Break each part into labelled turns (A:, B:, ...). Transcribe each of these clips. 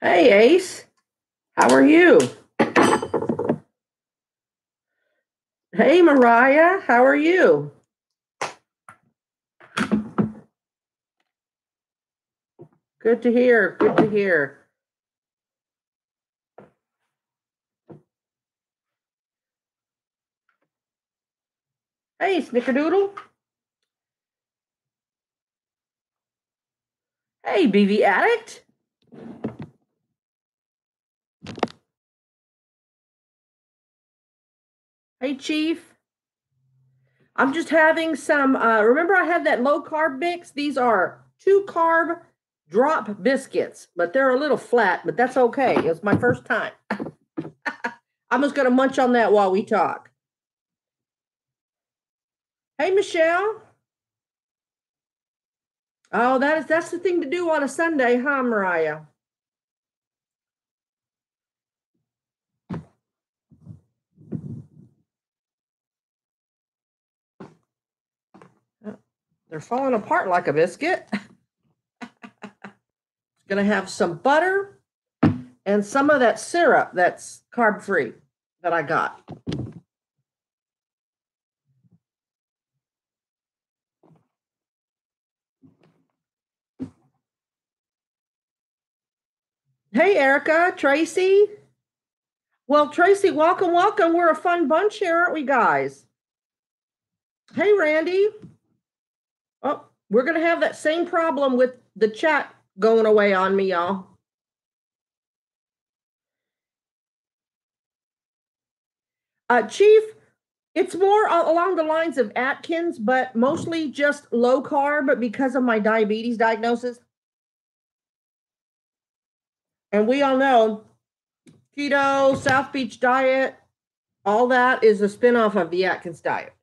A: Hey, Ace. How are you? Hey, Mariah. How are you? Good to hear. Good to hear. Hey, Snickerdoodle. Hey, BV Addict. Hey, Chief. I'm just having some, remember I had that low carb mix? These are 2-carb drop biscuits, but they're a little flat, but that's okay. It's my first time. I'm just going to munch on that while we talk. Hey, Michelle. Oh, that's the thing to do on a Sunday, huh, Mariah? They're falling apart like a biscuit. Gonna have some butter and some of that syrup that's carb free that I got. Hey, Erica, Tracy. Well, Tracy, welcome, welcome. We're a fun bunch here, aren't we, guys? Hey, Randy. Oh, we're gonna have that same problem with the chat going away on me, y'all. Chief, it's more along the lines of Atkins, but mostly just low carb because of my diabetes diagnosis. And we all know keto, South Beach diet, all that is a spinoff of the Atkins diet.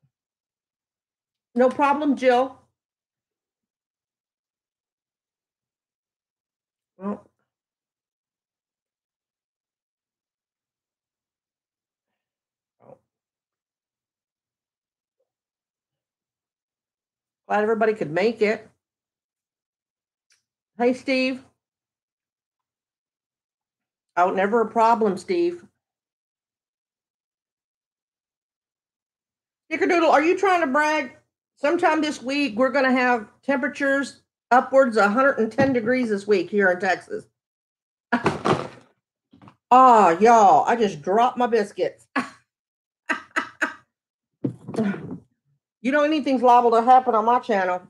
A: No problem, Jill. Well, glad everybody could make it. Hey, Steve. Oh, never a problem, Steve. Snickerdoodle, are you trying to brag? Sometime this week, we're going to have temperatures upwards of 110 degrees this week here in Texas. Oh, y'all, I just dropped my biscuits. You know, anything's liable to happen on my channel.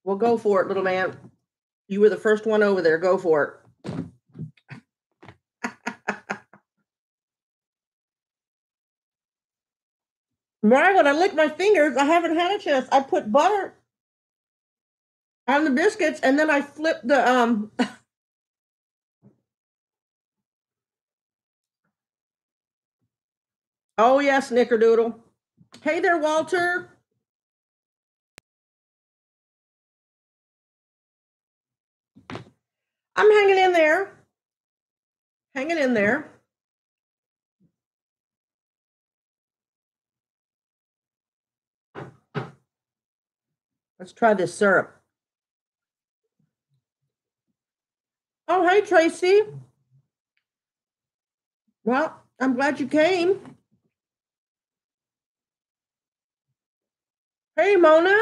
A: Well, go for it, little man. You were the first one over there. Go for it. Right when I licked my fingers, I haven't had a chance. I put butter on the biscuits and then I flipped the Oh yeah, Snickerdoodle. Hey there, Walter. I'm hanging in there. Hanging in there. Let's try this syrup. Oh, hey, Tracy. Well, I'm glad you came. Hey, Mona.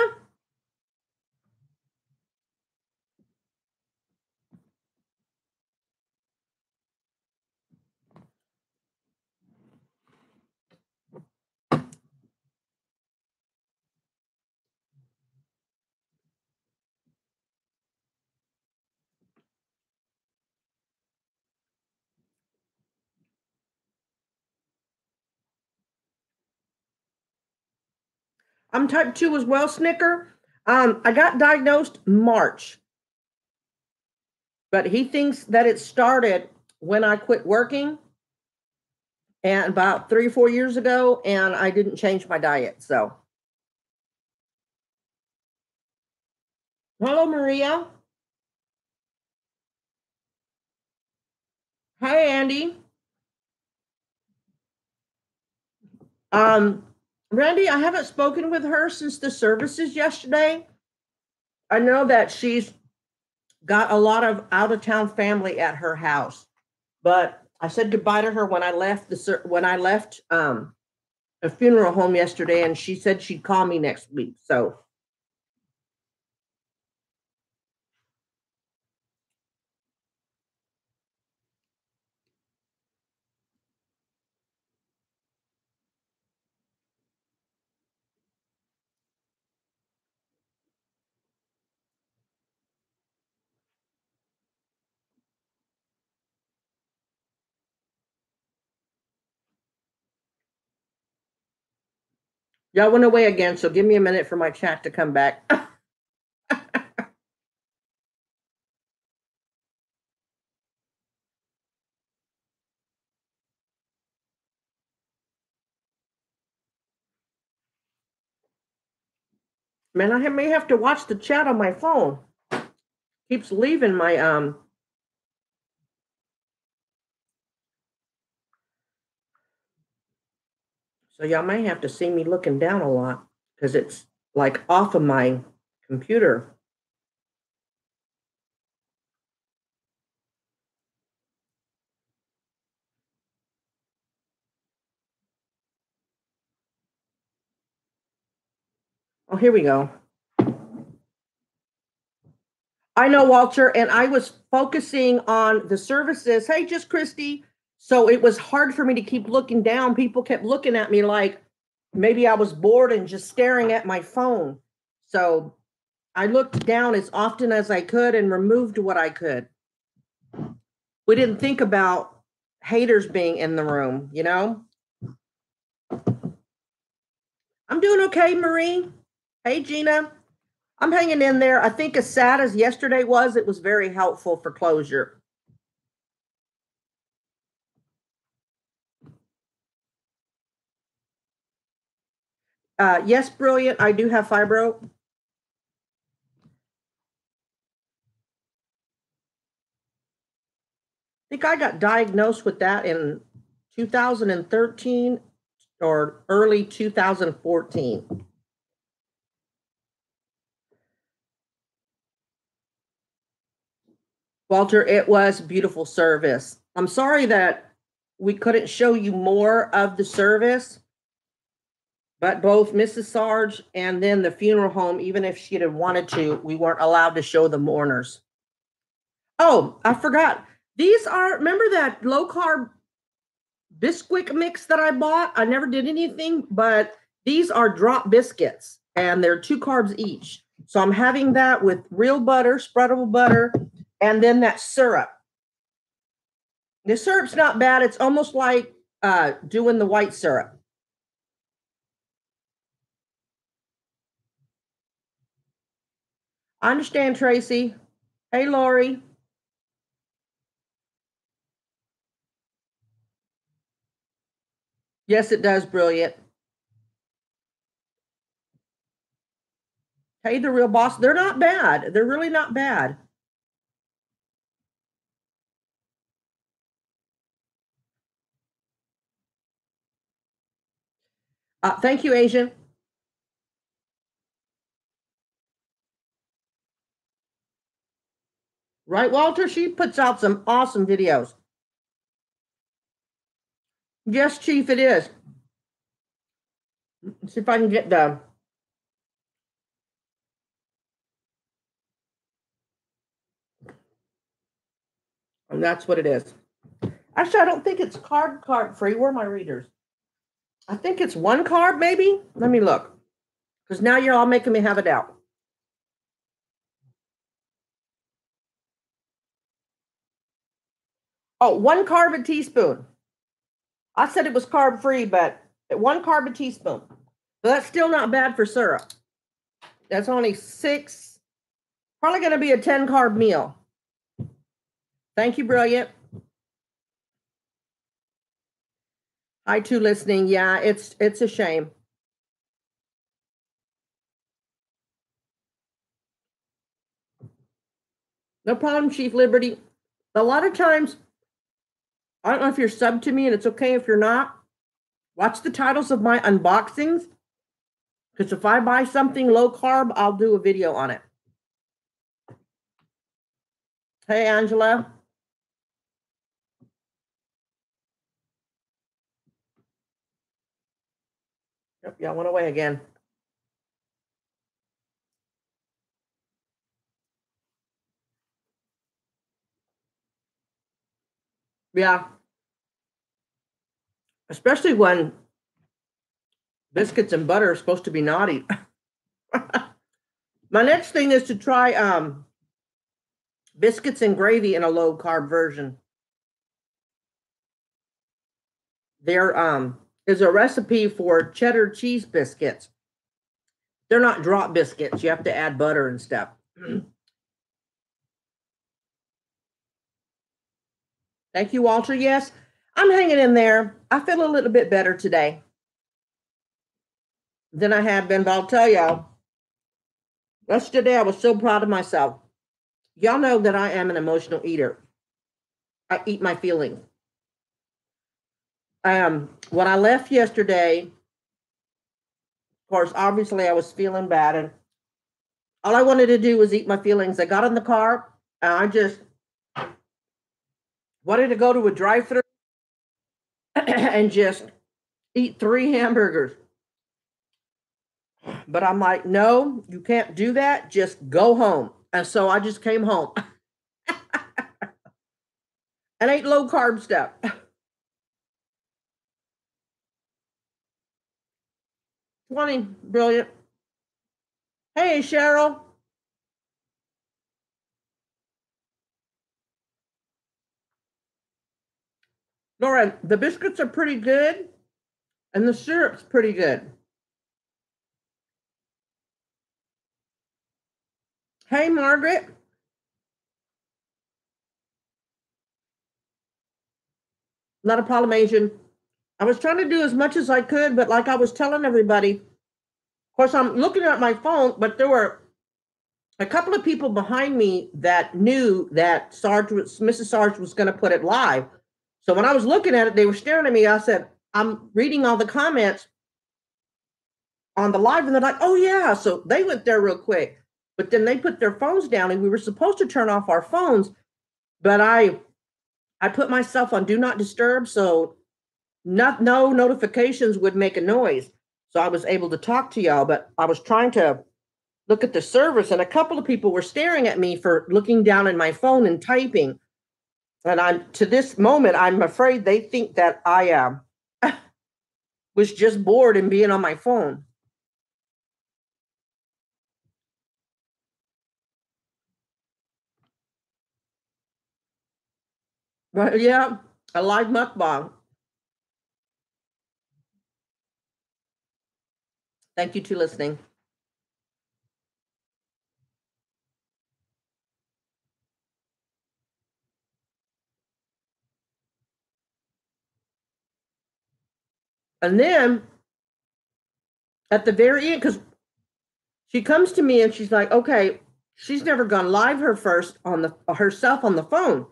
A: I'm type 2 as well, Snicker. I got diagnosed March, but he thinks that it started when I quit working and about 3 or 4 years ago, and I didn't change my diet. So, hello, Maria. Hi, Andy. Randy, I haven't spoken with her since the services yesterday. I know that she's got a lot of out of town family at her house. But I said goodbye to her when I left a funeral home yesterday, and she said she'd call me next week. So y'all went away again, so give me a minute for my chat to come back. Man, I may have to watch the chat on my phone. Keeps leaving my so y'all may have to see me looking down a lot because it's like off of my computer. Oh, here we go. I know, Walter, and I was focusing on the services. Hey, just Christy. So it was hard for me to keep looking down. People kept looking at me like maybe I was bored and just staring at my phone. So I looked down as often as I could and removed what I could. We didn't think about haters being in the room, you know? I'm doing okay, Marie. Hey, Gina. I'm hanging in there. I think as sad as yesterday was, it was very helpful for closure. Yes, brilliant. I do have fibro. I think I got diagnosed with that in 2013 or early 2014. Walter, it was beautiful service. I'm sorry that we couldn't show you more of the service, but both Mrs. Sarge and then the funeral home, even if she'd have wanted to, we weren't allowed to show the mourners. Oh, I forgot. These are, remember that low carb Bisquick mix that I bought? I never did anything, but these are drop biscuits and they're 2 carbs each. So I'm having that with real butter, spreadable butter, and then that syrup. The syrup's not bad. It's almost like doing the white syrup. I understand, Tracy. Hey, Lori. Yes, it does. Brilliant. Hey, the real boss. They're not bad. They're really not bad. Thank you, Asian. Right, Walter? She puts out some awesome videos. Yes, Chief, it is. Let's see if I can get the. And that's what it is. Actually, I don't think it's carb free. Where are my readers? I think it's 1 carb, maybe. Let me look. Because now you're all making me have a doubt. Oh, 1 carb a teaspoon. I said it was carb free, but 1 carb a teaspoon. So that's still not bad for syrup. That's only 6. Probably going to be a 10 carb meal. Thank you, Brilliant. Hi, too, listening. Yeah, it's a shame. No problem, Chief Liberty. A lot of times, I don't know if you're sub to me, and it's okay if you're not. Watch the titles of my unboxings, because if I buy something low carb, I'll do a video on it. Hey, Angela. Yeah, went away again. Yeah, especially when biscuits and butter are supposed to be naughty. My next thing is to try biscuits and gravy in a low carb version. There is a recipe for cheddar cheese biscuits. They're not drop biscuits. You have to add butter and stuff. Thank you, Walter. Yes, I'm hanging in there. I feel a little bit better today than I have been, but I'll tell y'all, yesterday I was so proud of myself. Y'all know that I am an emotional eater. I eat my feelings. When I left yesterday, of course, obviously I was feeling bad, and all I wanted to do was eat my feelings. I got in the car, and I just wanted to go to a drive-through and just eat 3 hamburgers. But I'm like, no, you can't do that. Just go home. And so I just came home and ate low carb stuff. 20, brilliant. Hey, Cheryl. Lauren, the biscuits are pretty good and the syrup's pretty good. Hey, Margaret. Not a problem, Asian. I was trying to do as much as I could, but like I was telling everybody, of course, I'm looking at my phone, but there were a couple of people behind me that knew that Mrs. Sarge was going to put it live. So when I was looking at it, they were staring at me. I said, I'm reading all the comments on the live, and they're like, oh, yeah. So they went there real quick. But then they put their phones down, and we were supposed to turn off our phones. But I put myself on do not disturb, so no notifications would make a noise. So I was able to talk to y'all, but I was trying to look at the service, and a couple of people were staring at me for looking down in my phone and typing. And I'm to this moment, I'm afraid they think that I was just bored and being on my phone. But yeah, a live mukbang. Thank you to listening. And then at the very end, because she comes to me and she's like, okay, she's never gone live her first on the herself on the phone.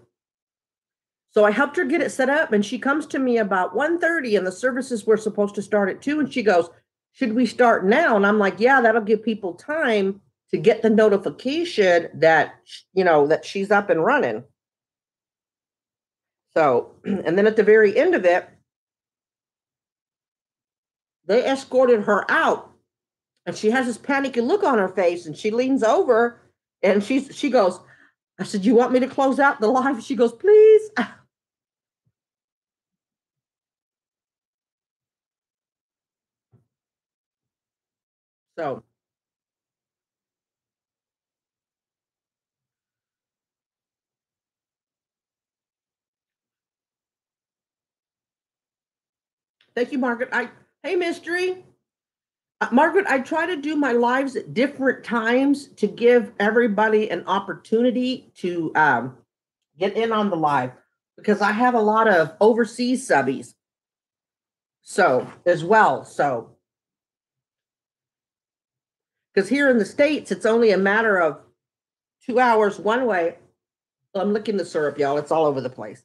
A: So I helped her get it set up, and she comes to me about 1:30, and the services were supposed to start at 2, and she goes, should we start now? And I'm like, yeah, that'll give people time to get the notification that that she's up and running. So, and then at the very end of it, they escorted her out, and she has this panicky look on her face, and she leans over and she goes, I said, you want me to close out the live? She goes, please. So thank you, Margaret. Hey, mystery. Margaret, I try to do my lives at different times to give everybody an opportunity to get in on the live, because I have a lot of overseas subbies. So as well. So because here in the States, it's only a matter of 2 hours one way. Well, I'm licking the syrup, y'all. It's all over the place.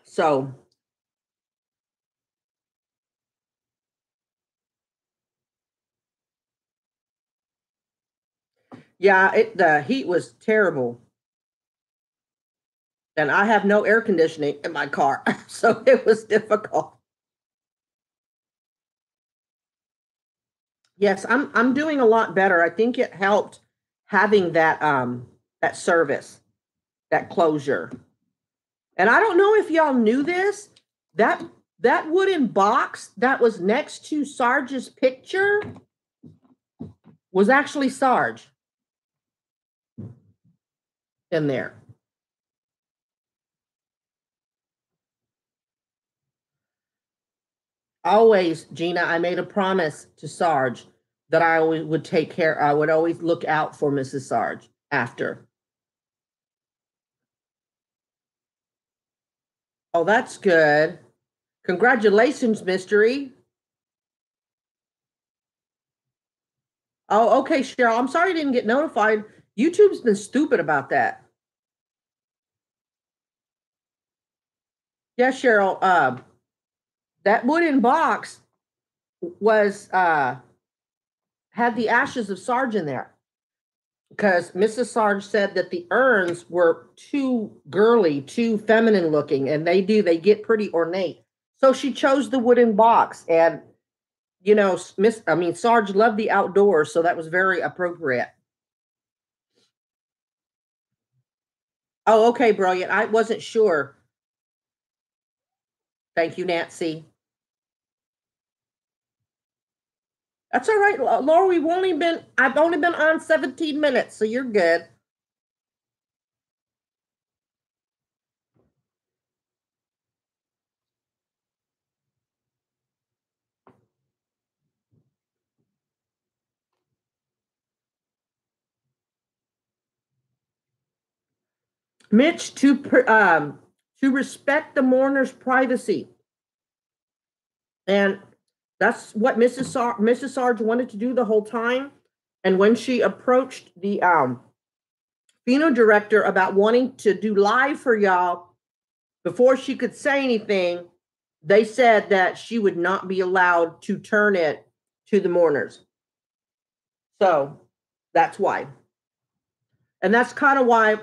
A: So yeah, the heat was terrible. And I have no air conditioning in my car. So it was difficult. Yes, I'm doing a lot better. I think it helped having that service, that closure. And I don't know if y'all knew this. That that wooden box that was next to Sarge's picture was actually Sarge in there. Always, Gina, I made a promise to Sarge that I always would take care, I would always look out for Mrs. Sarge after. Oh, that's good. Congratulations, Mystery. Oh, okay, Cheryl. I'm sorry I didn't get notified. YouTube's been stupid about that. Yeah, Cheryl. That wooden box was had the ashes of Sarge in there because Mrs. Sarge said that the urns were too girly, too feminine looking, and they get pretty ornate. So she chose the wooden box, and Sarge loved the outdoors, so that was very appropriate. Oh, okay, brilliant. I wasn't sure. Thank you, Nancy. That's all right, Laura. I've only been on 17 minutes, so you're good. Mitch, to respect the mourner's privacy, and that's what Mrs. Sarge wanted to do the whole time. And when she approached the funeral director about wanting to do live for y'all before she could say anything, they said that she would not be allowed to turn it to the mourners. So that's why. And that's kind of why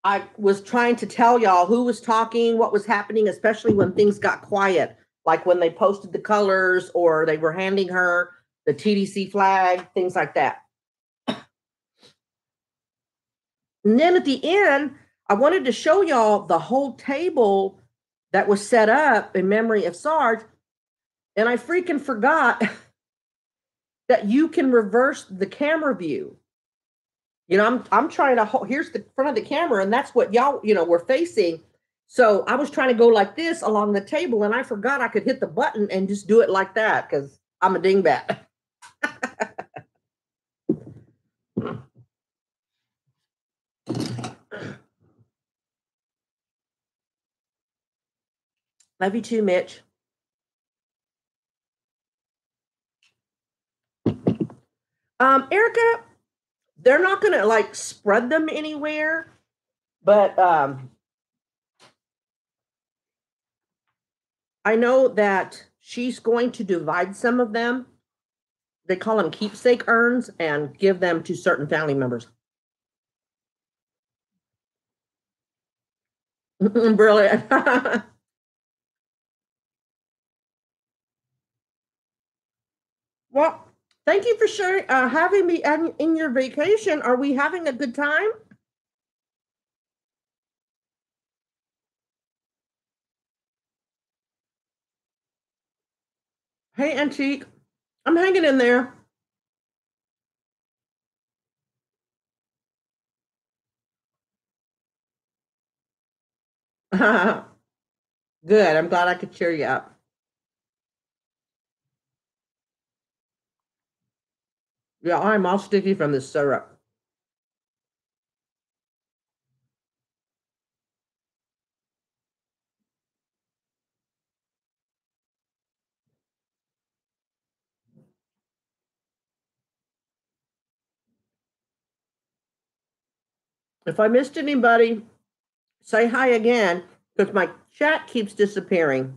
A: I was trying to tell y'all who was talking, what was happening, especially when things got quiet, like when they posted the colors or they were handing her the TDC flag, things like that. And then at the end, I wanted to show y'all the whole table that was set up in memory of Sarge. And I freaking forgot that you can reverse the camera view. I'm trying to hold, here's the front of the camera, and that's what y'all, we're facing. So I was trying to go like this along the table, and I forgot I could hit the button and just do it like that because I'm a dingbat. Love you too, Mitch. Erica, they're not gonna like spread them anywhere, but I know that she's going to divide some of them. They call them keepsake urns and give them to certain family members. Brilliant. Well, thank you for sharing, having me in your vacation. Are we having a good time? Hey, Antique, I'm hanging in there. Good. I'm glad I could cheer you up. Yeah, I'm all sticky from this syrup. If I missed anybody, say hi again because my chat keeps disappearing.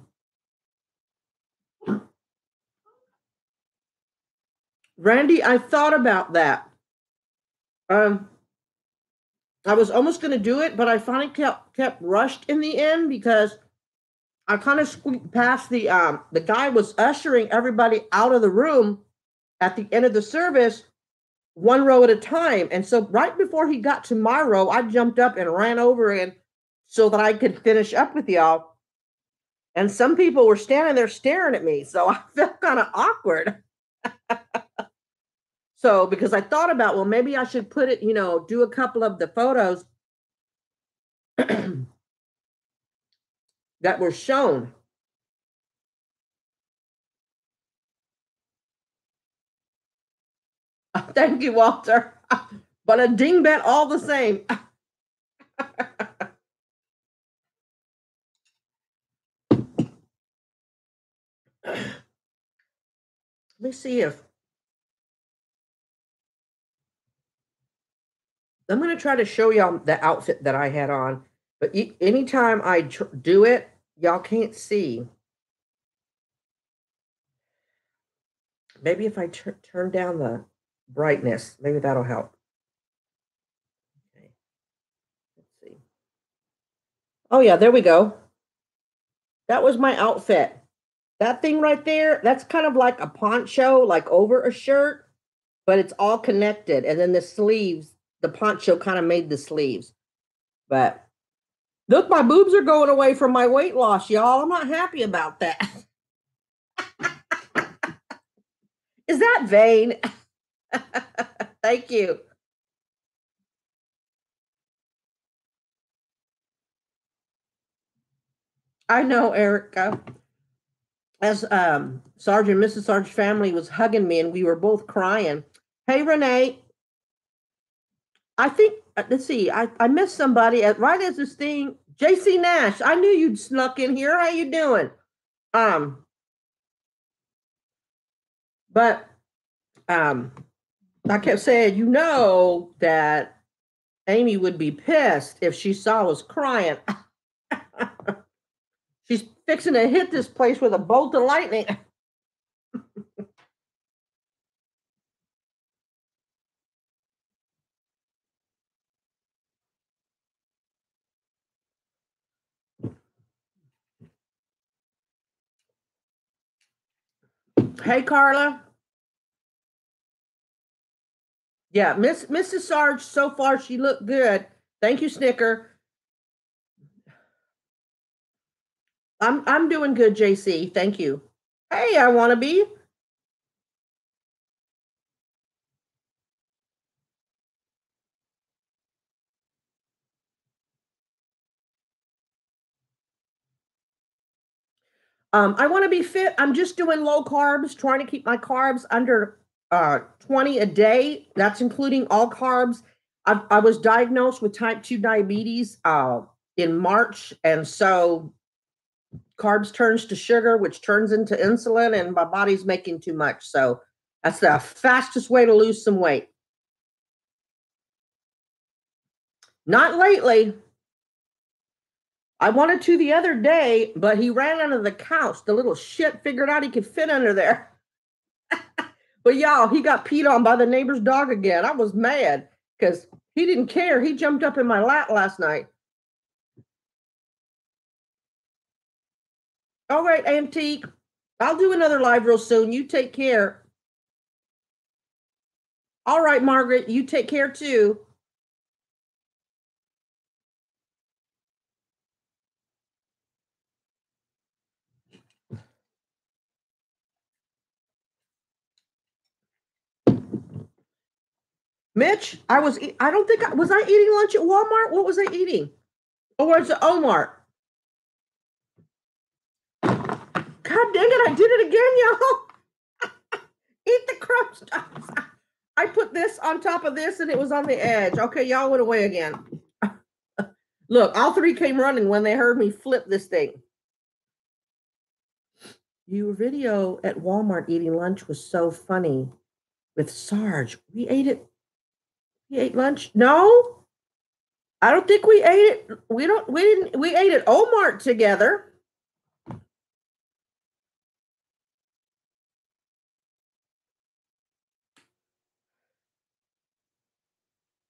A: Randy, I thought about that. Um, I was almost going to do it, but I finally kept rushed in the end because I kind of squeaked past the guy was ushering everybody out of the room, at the end of the service, one row at a time. And so right before he got to my row, I jumped up and ran over and so that I could finish up with y'all. And some people were standing there staring at me. So I felt kind of awkward. So because I thought about, well, maybe I should put it, do a couple of the photos that were shown. Thank you, Walter. But a dingbat all the same. Let me see if I'm going to try to show y'all the outfit that I had on. But anytime I do it, y'all can't see. Maybe if I turn down the brightness, maybe that'll help. Okay. Let's see. Oh, yeah, there we go. That was my outfit. That thing right there, that's kind of like a poncho, like over a shirt, but it's all connected. And then the sleeves, the poncho kind of made the sleeves. But look, my boobs are going away from my weight loss, y'all. I'm not happy about that. Is that vain? Thank you. I know, Erica. As Sergeant and Mrs. Sarge's family was hugging me and we were both crying. Hey, Renee. I think, let's see, I missed somebody right as this thing. JC Nash, I knew you'd snuck in here. How you doing? But I kept saying, that Amy would be pissed if she saw us crying. She's fixing to hit this place with a bolt of lightning. Hey, Carla. Yeah, Mrs. Sarge, so far she looked good. Thank you, Snicker. I'm doing good, JC. Thank you. Hey, I want to be. I want to be fit. I'm just doing low carbs, trying to keep my carbs under 20 a day. That's including all carbs. I was diagnosed with type 2 diabetes in March. And so carbs turns to sugar, which turns into insulin, and my body's making too much. So that's the fastest way to lose some weight. Not lately. I wanted to the other day, but he ran under the couch. The little shit figured out he could fit under there. But y'all, he got peed on by the neighbor's dog again. I was mad because he didn't care. He jumped up in my lap last night. All right, Antique. I'll do another live real soon. You take care. All right, Margaret, you take care too. Mitch, I don't think was I eating lunch at Walmart? What was I eating? Or was it Omart? God dang it, I did it again, y'all. Eat the crumbs. I put this on top of this and it was on the edge. Okay, y'all went away again. Look, all three came running when they heard me flip this thing. Your video at Walmart eating lunch was so funny with Sarge. We ate lunch. No, I don't think we ate it. We ate at Omart together.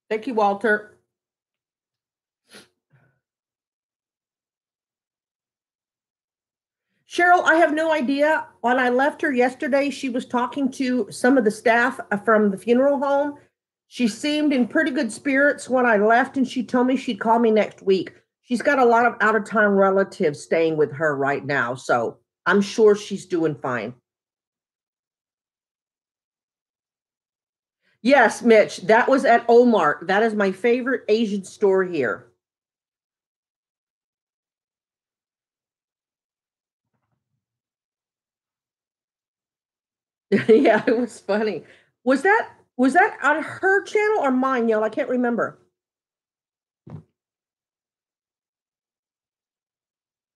A: Thank you, Walter. Cheryl, I have no idea. When I left her yesterday, she was talking to some of the staff from the funeral home. She seemed in pretty good spirits when I left, and she told me she'd call me next week. She's got a lot of out of town relatives staying with her right now, so I'm sure she's doing fine. Yes, Mitch, that was at Omart. That is my favorite Asian store here. Yeah, it was funny. Was that on her channel or mine, y'all? I can't remember.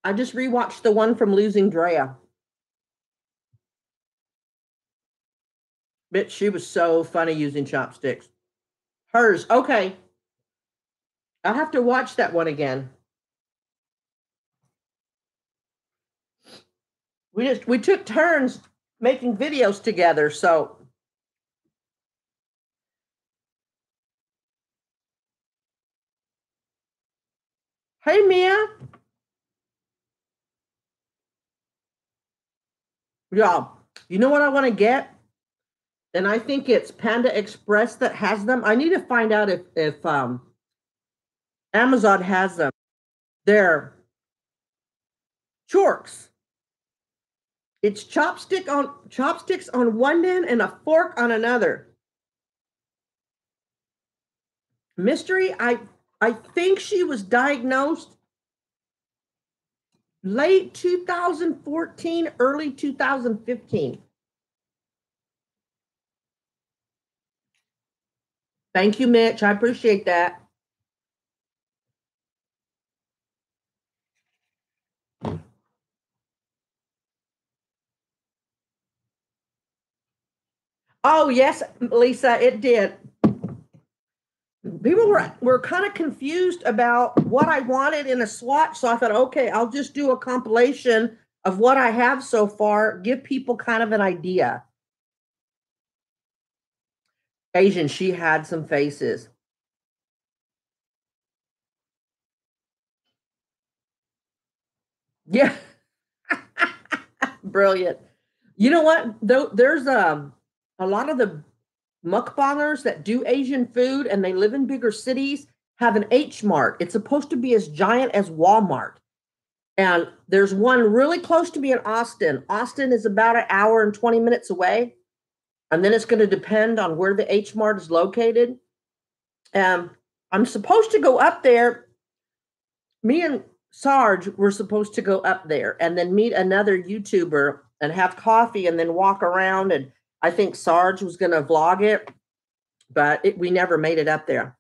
A: I just rewatched the one from Losing Drea. Bitch, she was so funny using chopsticks. Hers, okay. I'll have to watch that one again. We took turns making videos together, so hey Mia. Yeah. You know what I want to get? And I think it's Panda Express that has them. I need to find out if Amazon has them. They're chorks. It's chopsticks on one end and a fork on another. Mystery, I think she was diagnosed late 2014, early 2015. Thank you, Mitch. I appreciate that. Oh, yes, Lisa, it did. People were kind of confused about what I wanted in a swatch. So I thought, okay, I'll just do a compilation of what I have so far, give people kind of an idea. Asian, she had some faces. Yeah, brilliant. You know what? Though there's a lot of the mukbangers that do Asian food and they live in bigger cities have an H Mart. It's supposed to be as giant as Walmart. And there's one really close to me in Austin. Austin is about an hour and 20 minutes away. And then it's going to depend on where the H Mart is located. I'm supposed to go up there. Me and Sarge were supposed to go up there and then meet another YouTuber and have coffee and then walk around. And I think Sarge was going to vlog it, but we never made it up there.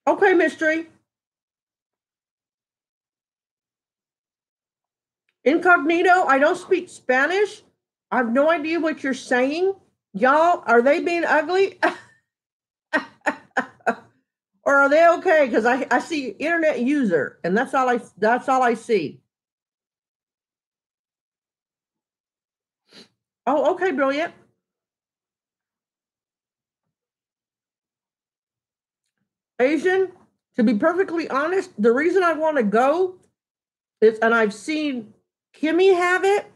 A: Okay, Mystery. Incognito, I don't speak Spanish. I have no idea what you're saying. Y'all, are they being ugly? Or are they okay? Because I see internet user, and that's all I see. Oh, okay, brilliant. Asian, to be perfectly honest, the reason I want to go is, and I've seen Kimmy have it,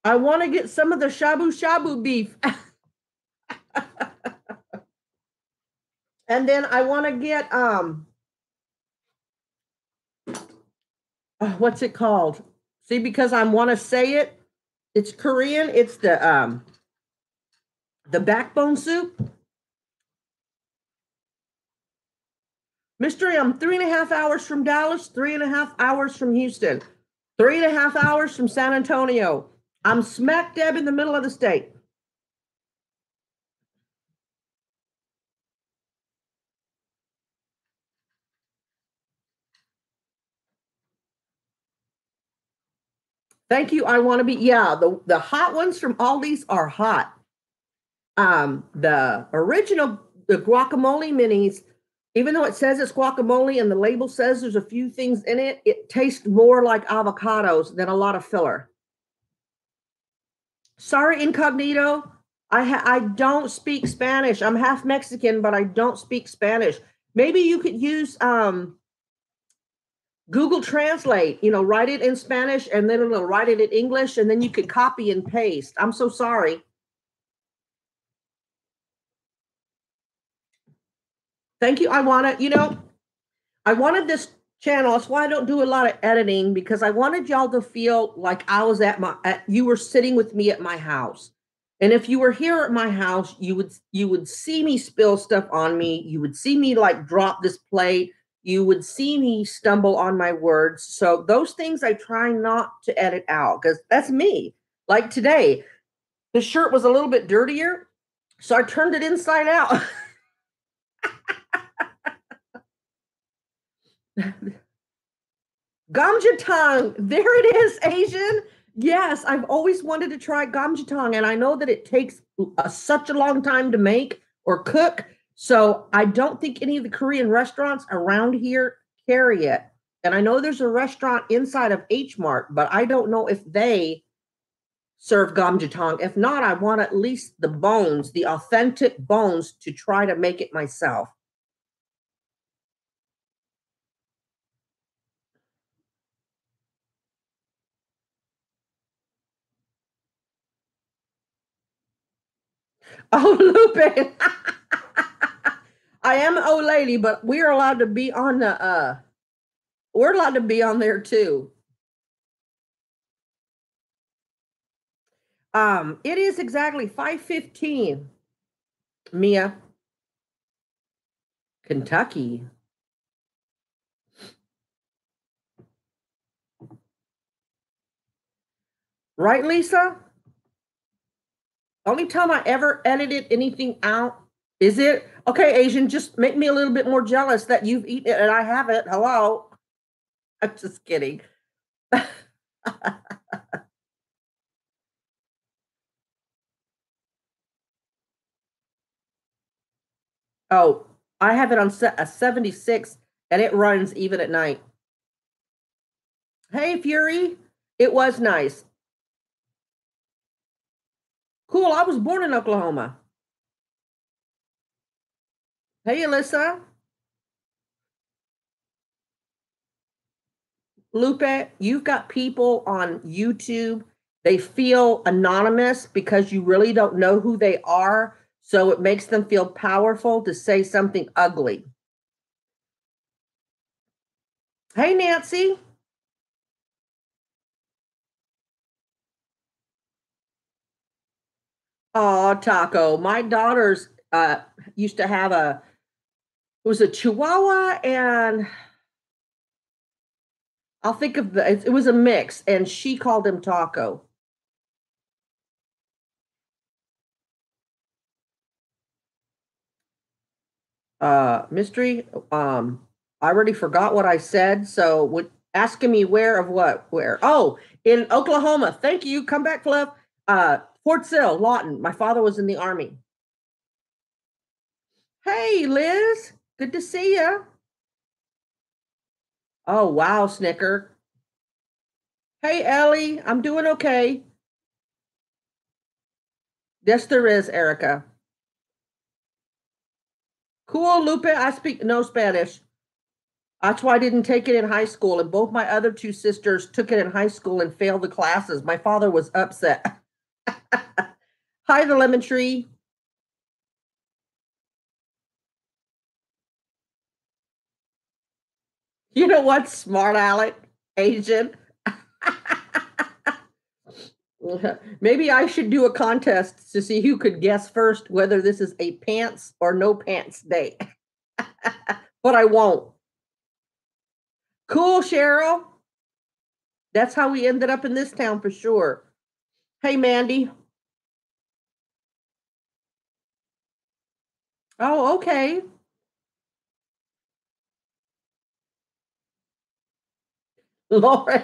A: I want to get some of the shabu shabu beef. And then I want to get what's it called? See, because I want to say it. It's Korean. It's the backbone soup. Mystery, I'm 3.5 hours from Dallas, 3.5 hours from Houston, 3.5 hours from San Antonio. I'm smack dab in the middle of the state. Thank you. I want to be, yeah, the hot ones from Aldi's are hot. The original, the guacamole minis, even though it says it's guacamole and the label says there's a few things in it, it tastes more like avocados than a lot of filler. Sorry, Incognito. I don't speak Spanish. I'm half Mexican, but I don't speak Spanish. Maybe you could use Google Translate, write it in Spanish and then it'll write it in English and then you could copy and paste. I'm so sorry. Thank you. I wanted this channel. That's why I don't do a lot of editing because I wanted y'all to feel like I was you were sitting with me at my house. And if you were here at my house, you would see me spill stuff on me. You would see me like drop this plate. You would see me stumble on my words. So those things I try not to edit out because that's me. Like today, the shirt was a little bit dirtier, so I turned it inside out. Gamjatang. There it is, Asian. Yes, I've always wanted to try gamjatang, and I know that it takes such a long time to make or cook. So I don't think any of the Korean restaurants around here carry it. And I know there's a restaurant inside of H Mart, but I don't know if they serve gamjatang. If not, I want at least the bones, the authentic bones, to try to make it myself. Oh, Lupe. I am an old lady, but we're allowed to be on the we're allowed to be on there too. It is exactly 5:15. Mia, Kentucky. Right, Lisa? Only time I ever edited anything out. Is it? Okay, Asian, just make me a little bit more jealous that you've eaten it and I haven't. Hello. I'm just kidding. Oh, I have it on a 76 and it runs even at night. Hey, Fury. It was nice. Cool. I was born in Oklahoma. Hey, Alyssa. Lupe, you've got people on YouTube. They feel anonymous because you really don't know who they are. So it makes them feel powerful to say something ugly. Hey, Nancy. Oh, Taco. My daughters used to have it was a Chihuahua and I'll think of it was a mix and she called him Taco. Mystery. I already forgot what I said. So what asking me where of what? Where? Oh, in Oklahoma. Thank you. Come back, Fluff. Fort Sill, Lawton. My father was in the army. Hey, Liz. Good to see you. Oh, wow, Snicker. Hey, Ellie. I'm doing okay. Yes, there is, Erica. Cool, Lupe. I speak no Spanish. That's why I didn't take it in high school. And both my other two sisters took it in high school and failed the classes. My father was upset. Hi, the lemon tree. You know what? Smart Alec, Asian. Maybe I should do a contest to see who could guess first whether this is a pants or no pants day. But I won't. Cool, Cheryl. That's how we ended up in this town for sure. Hey, Mandy. Oh, okay. Lauren.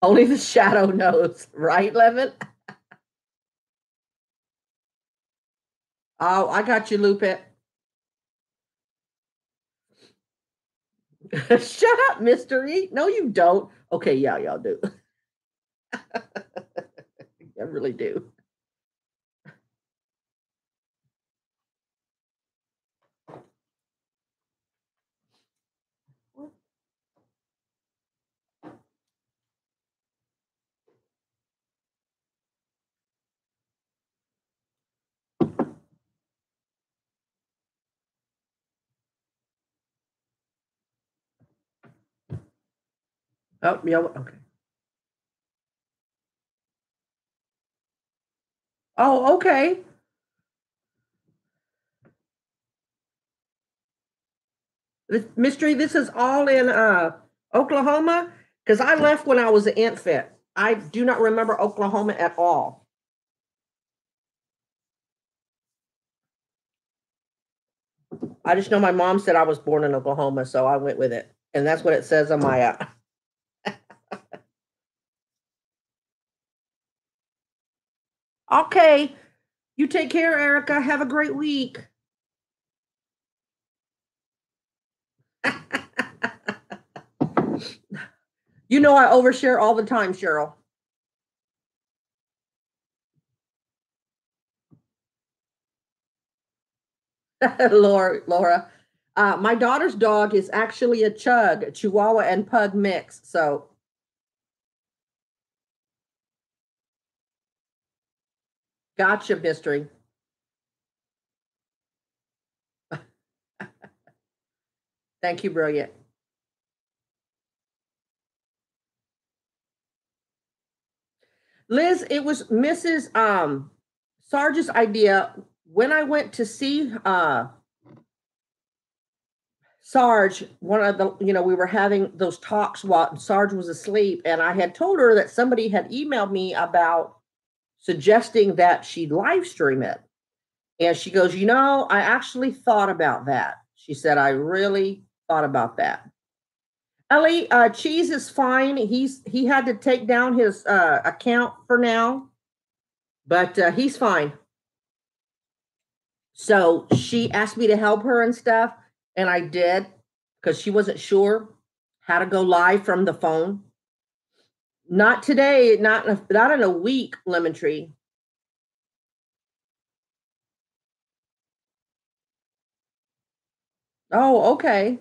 A: Only the shadow knows, right, Levin? Oh, I got you, Lupe. Shut up, mystery. No, you don't. Okay, yeah, y'all do. I really do. Oh, yeah, okay. Oh, okay. This mystery, this is all in Oklahoma because I left when I was an infant. I do not remember Oklahoma at all. I just know my mom said I was born in Oklahoma, so I went with it. And that's what it says on my Okay. You take care, Erica. Have a great week. You know I overshare all the time, Cheryl. Laura. My daughter's dog is actually a chug, Chihuahua and Pug mix. So gotcha, mystery. Thank you, brilliant. Liz, it was Mrs. Sarge's idea when I went to see Sarge. One of the, we were having those talks while Sarge was asleep, and I had told her that somebody had emailed me about suggesting that she live stream it. And she goes, I actually thought about that. She said, I really thought about that. Ellie, Cheese is fine. He had to take down his account for now, but he's fine. So she asked me to help her and stuff, and I did because she wasn't sure how to go live from the phone. Not today, not in a week, Lemon Tree. Oh, okay.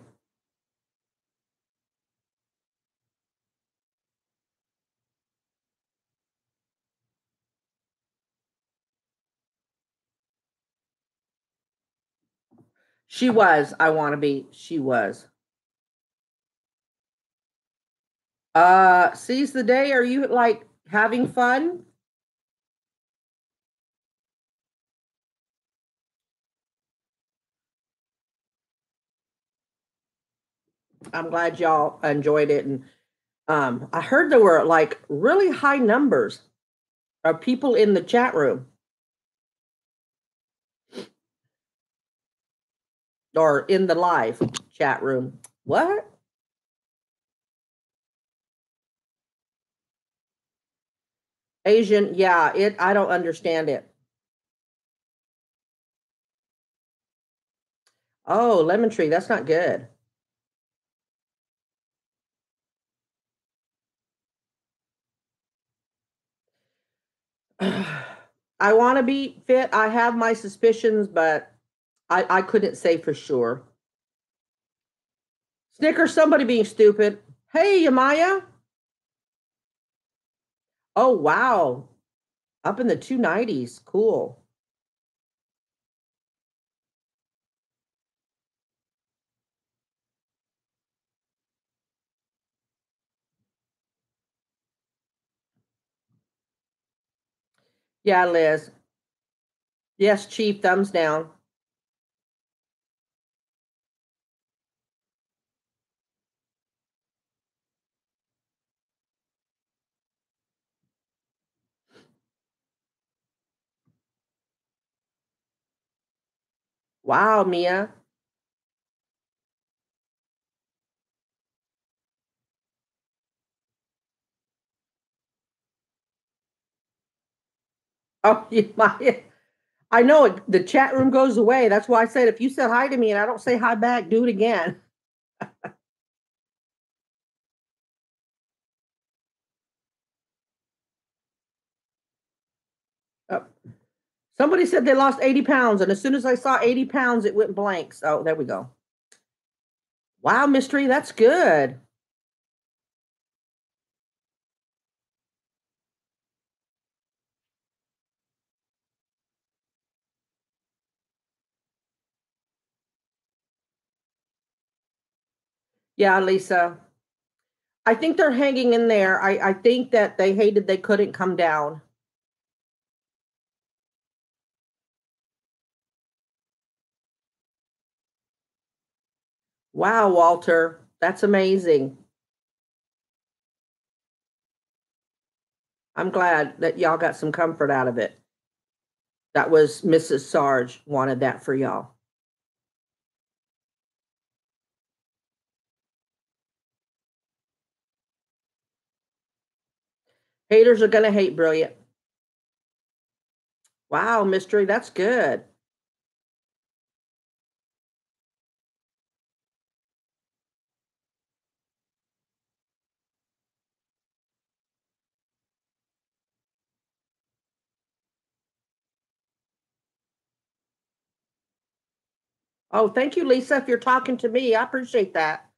A: She was. I want to be. She was. Seize the day. Are you like having fun? I'm glad y'all enjoyed it. And I heard there were like really high numbers of people in the chat room or in the live chat room. What? Asian? Yeah, it. I don't understand it. Oh, lemon tree. That's not good. I want to be fit. I have my suspicions, but I couldn't say for sure. Snicker, somebody being stupid. Hey, Amaya. Oh, wow. Up in the 290s. Cool. Yeah, Liz. Yes, Chief, thumbs down. Wow, Mia. Oh, I know it, the chat room goes away. That's why I said if you said hi to me and I don't say hi back, do it again. Somebody said they lost 80 pounds, and as soon as I saw 80 pounds, it went blank. So there we go. Wow, Mystery, that's good. Yeah, Lisa. I think they're hanging in there. I think that they hated they couldn't come down. Wow, Walter, that's amazing. I'm glad that y'all got some comfort out of it. That was Mrs. Sarge wanted that for y'all. Haters are gonna hate Brilliant. Wow, Mystery, that's good. Oh, thank you, Lisa. If you're talking to me, I appreciate that.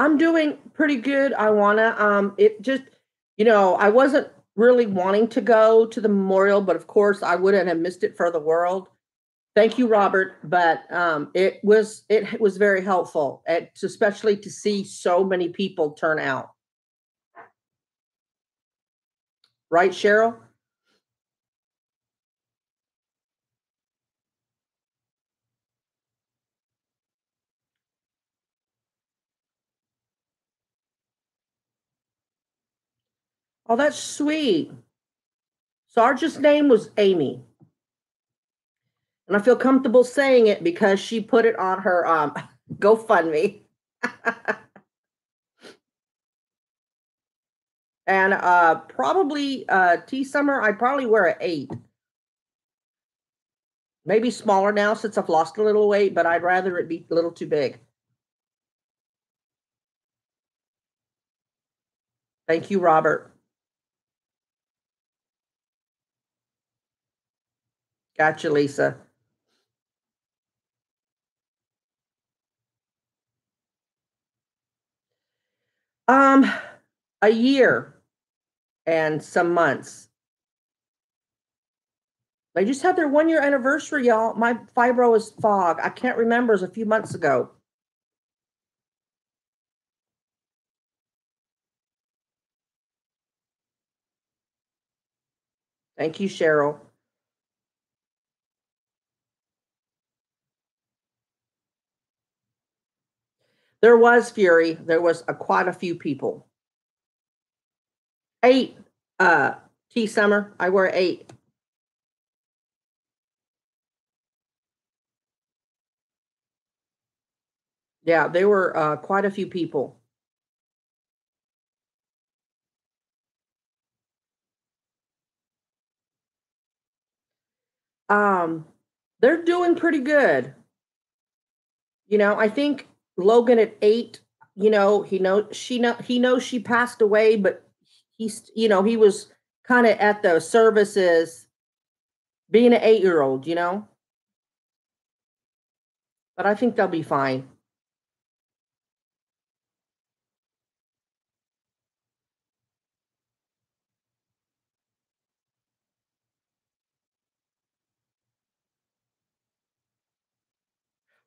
A: I'm doing pretty good. I wanna it just I wasn't really wanting to go to the memorial, but of course I wouldn't have missed it for the world. Thank you, Robert. But it was very helpful, and especially to see so many people turn out. Right, Cheryl? Oh, that's sweet. Sarge's name was Amy, and I feel comfortable saying it because she put it on her GoFundMe. And probably T Summer, I probably wear an 8. Maybe smaller now since I've lost a little weight, but I'd rather it be a little too big. Thank you, Robert. Gotcha, Lisa. Um, a year and some months. They just had their 1 year anniversary, y'all. My fibro is fog. I can't remember. It was a few months ago. Thank you, Cheryl. There was Fury. There was quite a few people. 8, uh, T Summer. I wear 8. Yeah, there were quite a few people. Um, they're doing pretty good. I think Logan at 8, he knows she passed away, but he was kind of at the services being an 8-year old. But I think they'll be fine.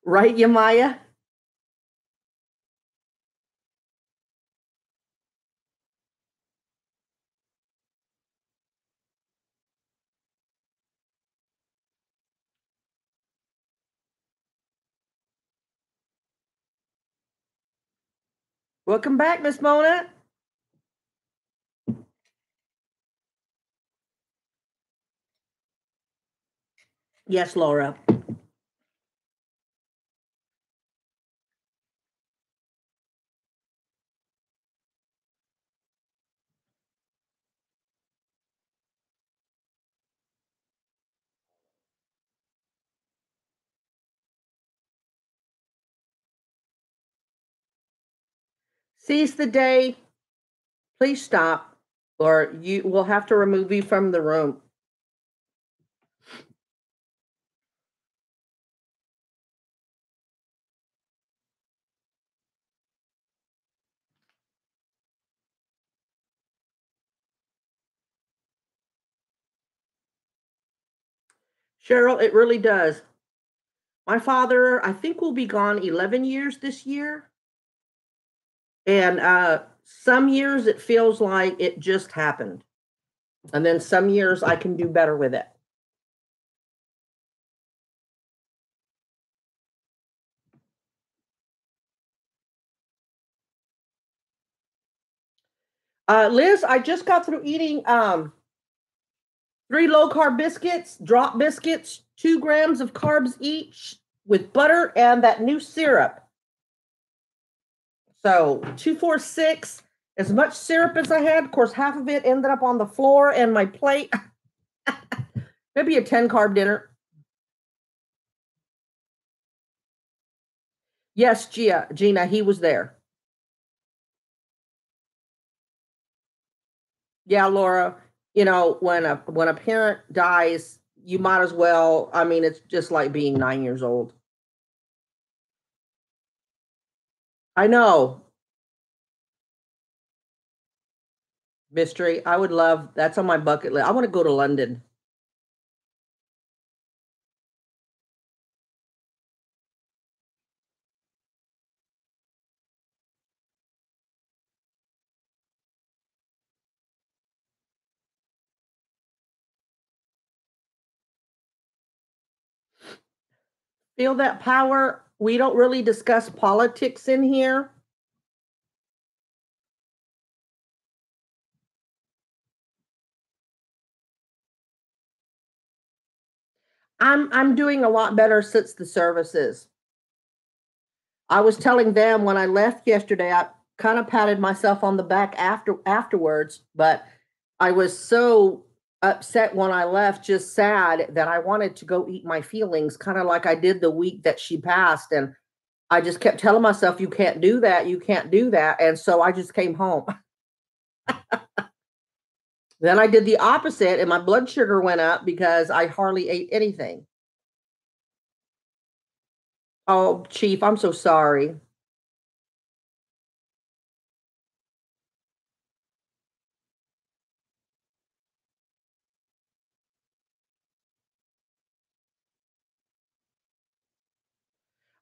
A: Right, Yamaya? Welcome back, Miss Mona. Yes, Laura. Seize the day. Please stop, or you will have to remove you from the room. Cheryl, it really does. My father, I think, will be gone 11 years this year. And some years it feels like it just happened. And then some years I can do better with it. Liz, I just got through eating 3 low-carb biscuits, drop biscuits, 2 grams of carbs each with butter and that new syrup. So 246, as much syrup as I had. Of course, half of it ended up on the floor and my plate. Maybe a 10-carb dinner. Yes, Gina, he was there. Yeah, Laura, when a parent dies, you might as well, I mean, it's just like being 9 years old. I know. Mystery. I would love, that's on my bucket list. I want to go to London. Feel that power? We don't really discuss politics in here. I'm doing a lot better since the services. I was telling them when I left yesterday, I kind of patted myself on the back afterwards, but I was so upset when I left, just sad that I wanted to go eat my feelings, kind of like I did the week that she passed. And I just kept telling myself, you can't do that, you can't do that. And so I just came home. Then I did the opposite, and my blood sugar went up because I hardly ate anything. Oh, Chief, I'm so sorry.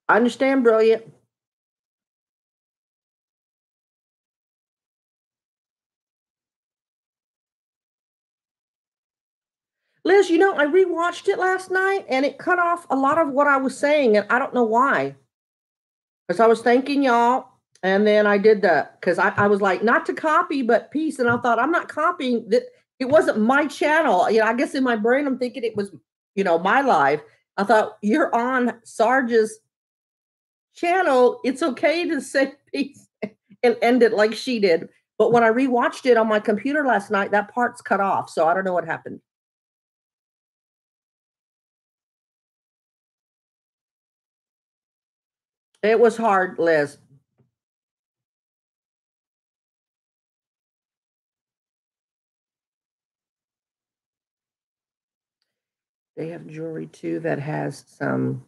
A: I understand, brilliant. Liz, I rewatched it last night and it cut off a lot of what I was saying, and I don't know why. Because I was thanking y'all, and then I did that because I was like, not to copy, but peace. And I thought, I'm not copying that. It wasn't my channel. I guess in my brain, I'm thinking it was, my live. I thought, you're on Sarge's channel. It's okay to say peace and end it like she did. But when I rewatched it on my computer last night, that part's cut off. So I don't know what happened. It was hard, Liz. They have jewelry too that has some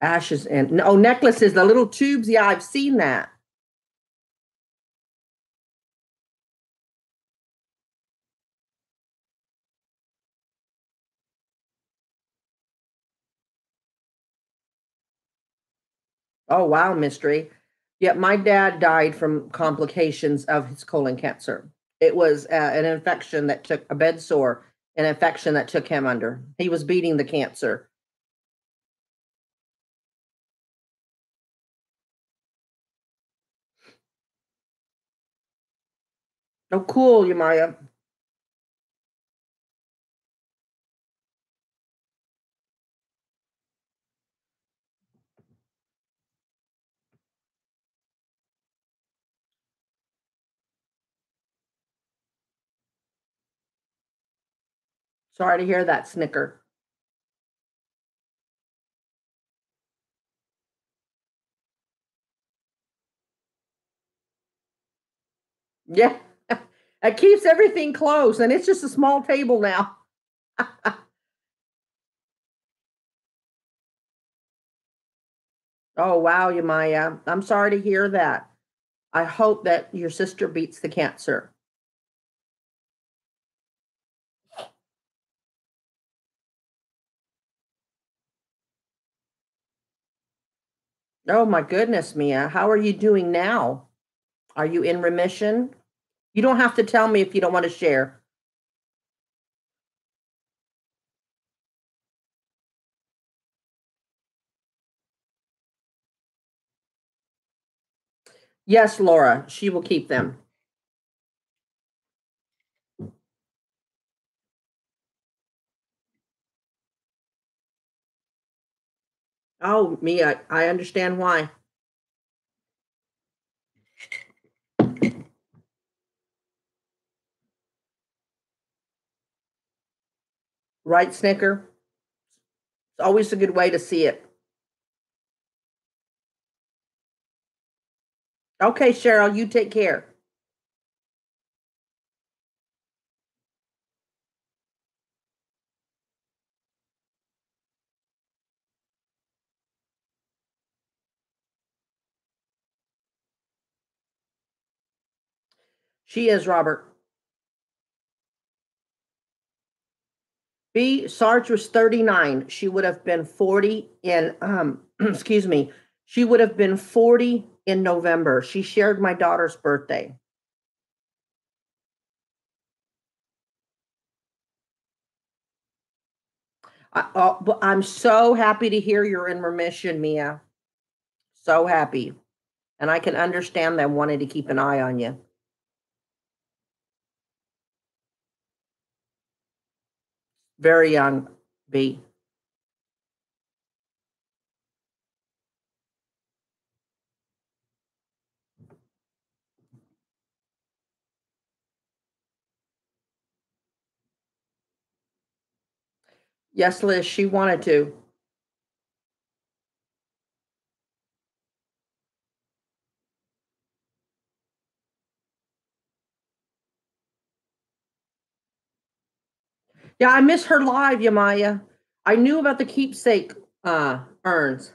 A: ashes and oh, necklaces, the little tubes. Yeah, I've seen that. Oh, wow, mystery. Yeah, my dad died from complications of his colon cancer. It was an infection that took a bed sore, an infection that took him under. He was beating the cancer. Oh, cool, Yamaya. Sorry to hear that, Snicker. Yeah. It keeps everything close, and it's just a small table now. Oh, wow, Yamaya. I'm sorry to hear that. I hope that your sister beats the cancer. Oh, my goodness, Mia. How are you doing now? Are you in remission? You don't have to tell me if you don't want to share. Yes, Laura, she will keep them. Oh, Mia, I understand why. Right, Snicker? It's always a good way to see it. Okay, Cheryl, you take care. She is, Robert. B, Sarge was 39. She would have been 40 in, excuse me, she would have been 40 in November. She shared my daughter's birthday. But I'm so happy to hear you're in remission, Mia. So happy. And I can understand them wanting to keep an eye on you. Very young, B. Yes, Liz, she wanted to. Yeah, I miss her live, Yamaya. I knew about the keepsake urns.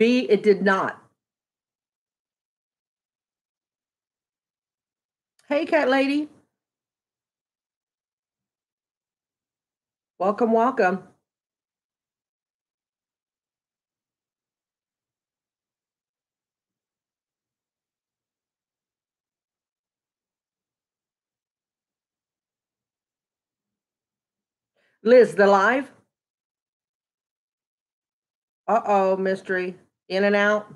A: B, it did not. Hey, cat lady. Welcome, welcome. Liz, the live? Uh-oh, mystery. In and out.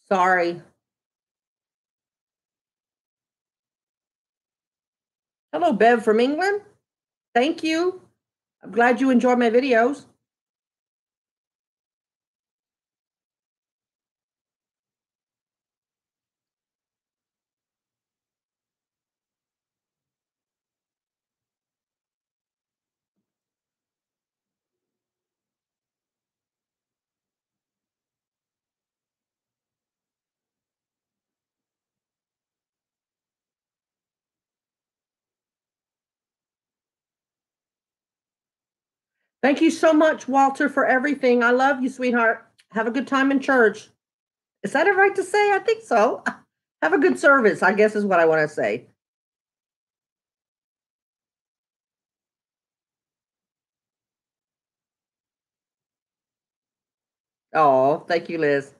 A: Sorry. Hello, Bev from England. Thank you. I'm glad you enjoy my videos. Thank you so much, Walter, for everything. I love you, sweetheart. Have a good time in church. Is that it right to say? I think so. Have a good service, I guess is what I want to say. Oh, thank you, Liz.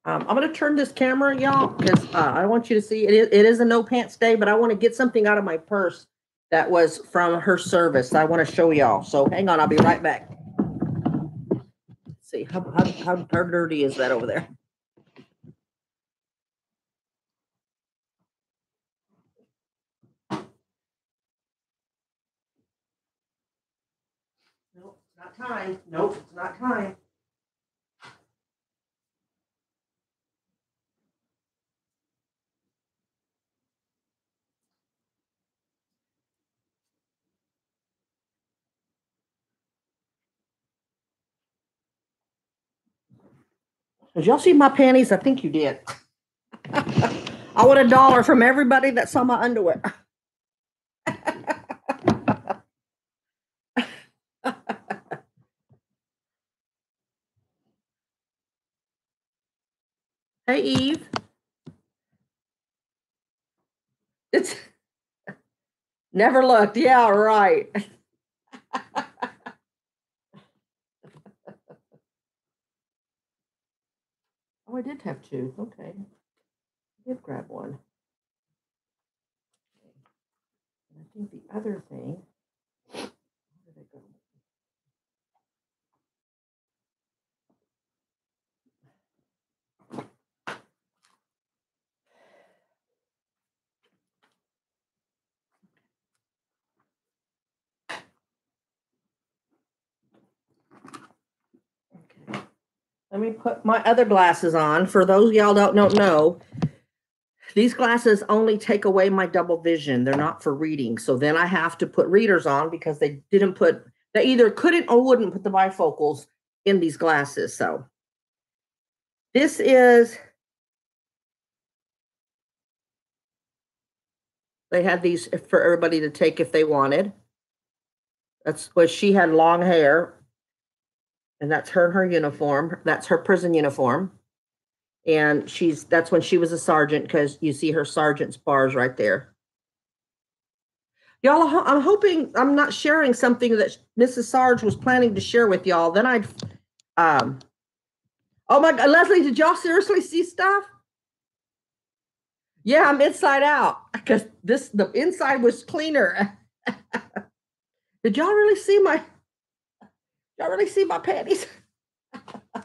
A: I'm going to turn this camera, y'all, because I want you to see it is a no pants day, but I want to get something out of my purse that was from her service. I want to show y'all. So hang on, I'll be right back. Let's see how dirty is that over there? Nope, it's not time. Nope, it's not time. Did y'all see my panties? I think you did. I want $1 from everybody that saw my underwear. Hey, Eve. It's never looked. Yeah, right. Oh, I did have two. Okay. I did grab one. And I think the other thing, where did it go? Okay. Let me put my other glasses on. For those y'all don't know, these glasses only take away my double vision. They're not for reading. So then I have to put readers on because they either couldn't or wouldn't put the bifocals in these glasses. So this is, they had these for everybody to take if they wanted. That's what she had, long hair. And that's her uniform. That's her prison uniform. And that's when she was a sergeant, because you see her sergeant's bars right there. Y'all, I'm hoping I'm not sharing something that Mrs. Sarge was planning to share with y'all. Then oh my God, Leslie, did y'all seriously see stuff? Yeah, I'm inside out because the inside was cleaner. Did y'all really see my panties? I'm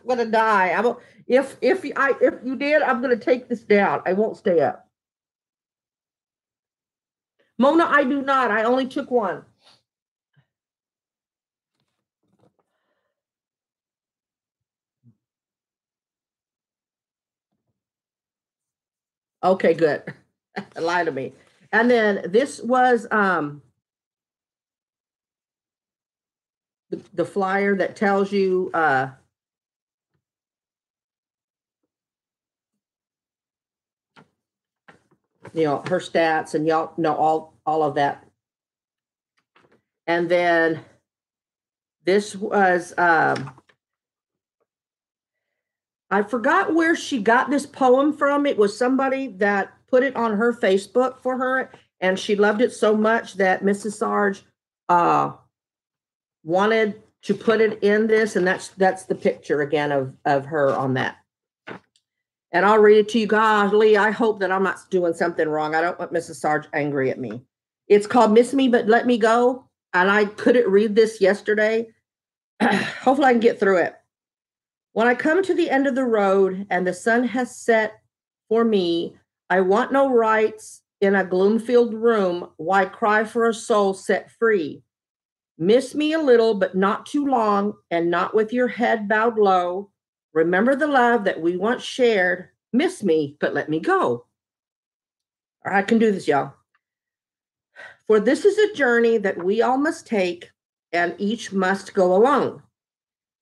A: gonna die. If you did, I'm gonna take this down. I won't stay up. Mona, I do not. I only took one. Okay, good. Lie to me. And then this was the flyer that tells you her stats, and y'all know all of that. And then this was I forgot where she got this poem from. It was somebody that put it on her Facebook for her, and she loved it so much that Mrs. Sarge wanted to put it in this, and that's the picture again of her on that. And I'll read it to you. Golly, I hope that I'm not doing something wrong. I don't want Mrs. Sarge angry at me. It's called Miss Me But Let Me Go, and I couldn't read this yesterday. Hopefully I can get through it. When I come to the end of the road and the sun has set for me, I want no rights in a gloom-filled room. Why cry for a soul set free? Miss me a little, but not too long, and not with your head bowed low. Remember the love that we once shared. Miss me, but let me go. All right, I can do this, y'all. For this is a journey that we all must take, and each must go alone.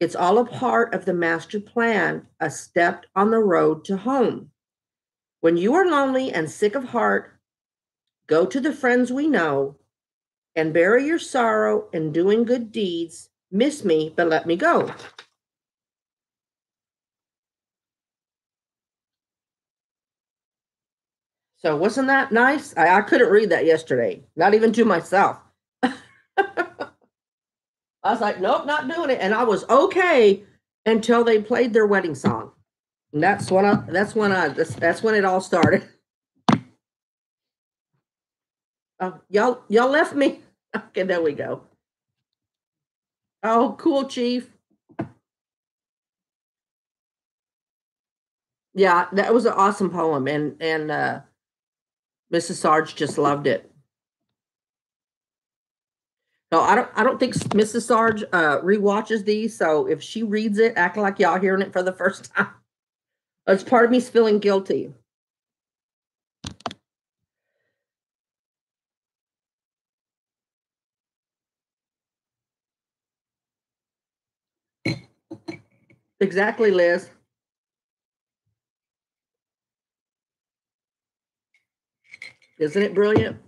A: It's all a part of the master plan, a step on the road to home. When you are lonely and sick of heart, go to the friends we know and bury your sorrow in doing good deeds. Miss me, but let me go. So wasn't that nice? I couldn't read that yesterday, not even to myself. I was like, nope, not doing it. And I was okay until they played their wedding song. And that's when it all started. Oh, y'all left me. Okay, there we go. Oh, cool, Chief. Yeah, that was an awesome poem, and Mrs. Sarge just loved it. No, I don't think Mrs. Sarge rewatches these. So if she reads it, act like y'all hearing it for the first time. It's part of me's feeling guilty. Exactly, Liz. Isn't it brilliant?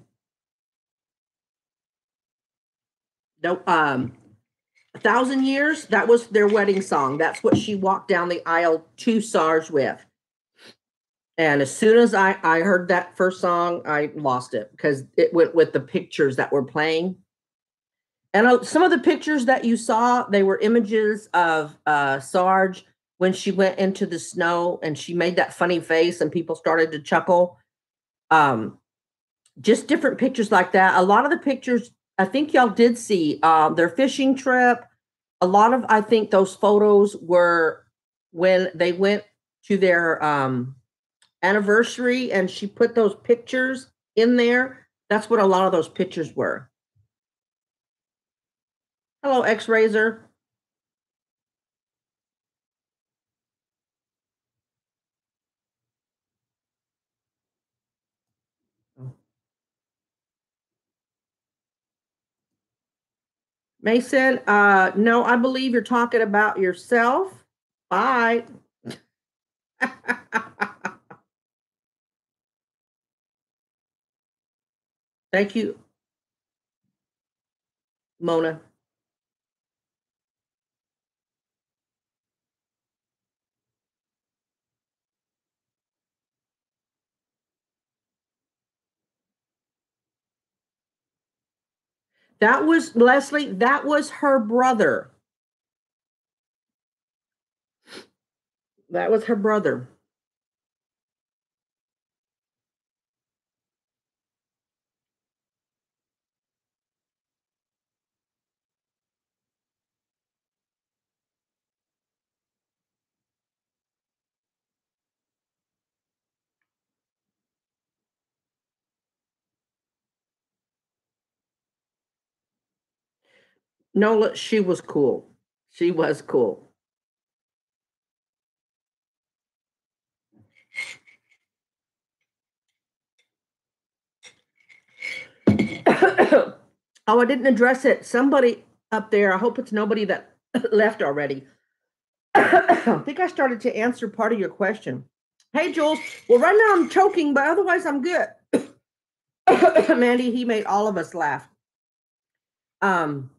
A: No, 1,000 Years, that was their wedding song. That's what she walked down the aisle to Sarge with. And as soon as I heard that first song, I lost it because it went with the pictures that were playing. And some of the pictures that you saw, they were images of Sarge when she went into the snow and she made that funny face and people started to chuckle. Um, just different pictures like that. A lot of the pictures, I think y'all did see their fishing trip. A lot of, I think those photos were when they went to their anniversary and she put those pictures in there. That's what a lot of those pictures were. Hello, X Razor. Mason, no, I believe you're talking about yourself. Bye. Thank you, Mona. That was Leslie, that was her brother. That was her brother. No, she was cool. She was cool. Oh, I didn't address it. Somebody up there, I hope it's nobody that left already. I think I started to answer part of your question. Hey, Jules. Well, right now I'm choking, but otherwise I'm good. Mandy, he made all of us laugh. Um,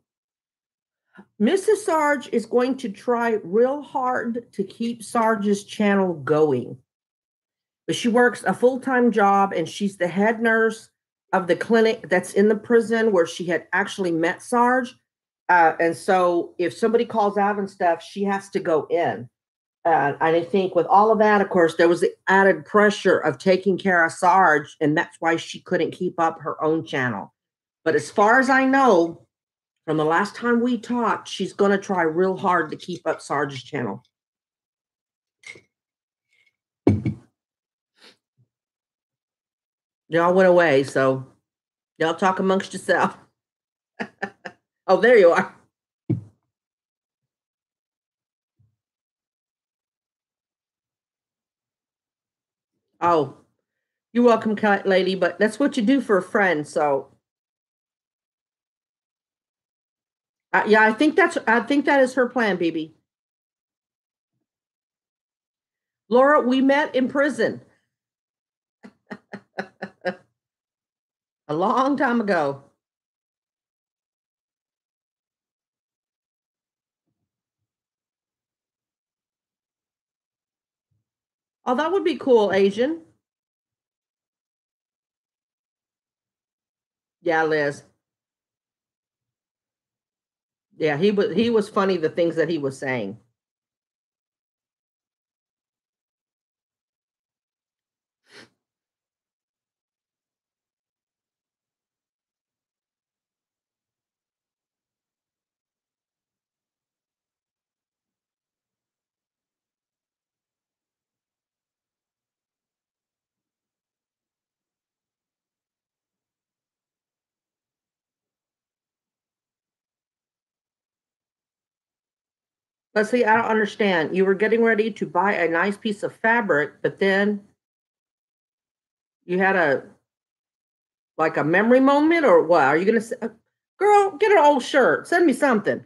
A: Mrs. Sarge is going to try real hard to keep Sarge's channel going. But she works a full-time job and she's the head nurse of the clinic that's in the prison where she had actually met Sarge. And so if somebody calls out and stuff, she has to go in. And I think with all of that, of course, there was the added pressure of taking care of Sarge, and that's why she couldn't keep up her own channel. But as far as I know, from the last time we talked, she's going to try real hard to keep up Sarge's channel. Y'all went away, so y'all talk amongst yourself. Oh, there you are. Oh, you're welcome, lady. But that's what you do for a friend. So, yeah, I think that is her plan, BB. Laura, we met in prison a long time ago. Oh, that would be cool, Asian. Yeah, Liz. Yeah, he was funny. The things that he was saying. But see, I don't understand. You were getting ready to buy a nice piece of fabric, but then you had a like a memory moment, or what? Are you gonna say, "Girl, get an old shirt. Send me something."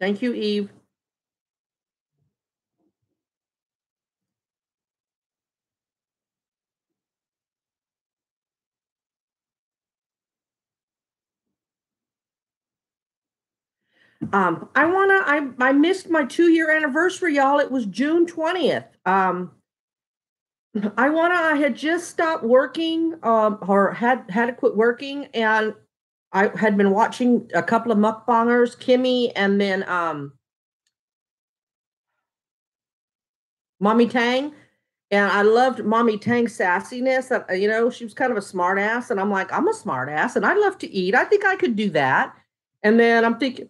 A: Thank you, Eve. I missed my 2-year anniversary, y'all. It was June 20th. I had just stopped working, or had to quit working, and I had been watching a couple of mukbangers, Kimmy, and then Mommy Tang. And I loved Mommy Tang's sassiness. She was kind of a smart ass. And I'm like, I'm a smart ass and I love to eat. I think I could do that. And then I'm thinking,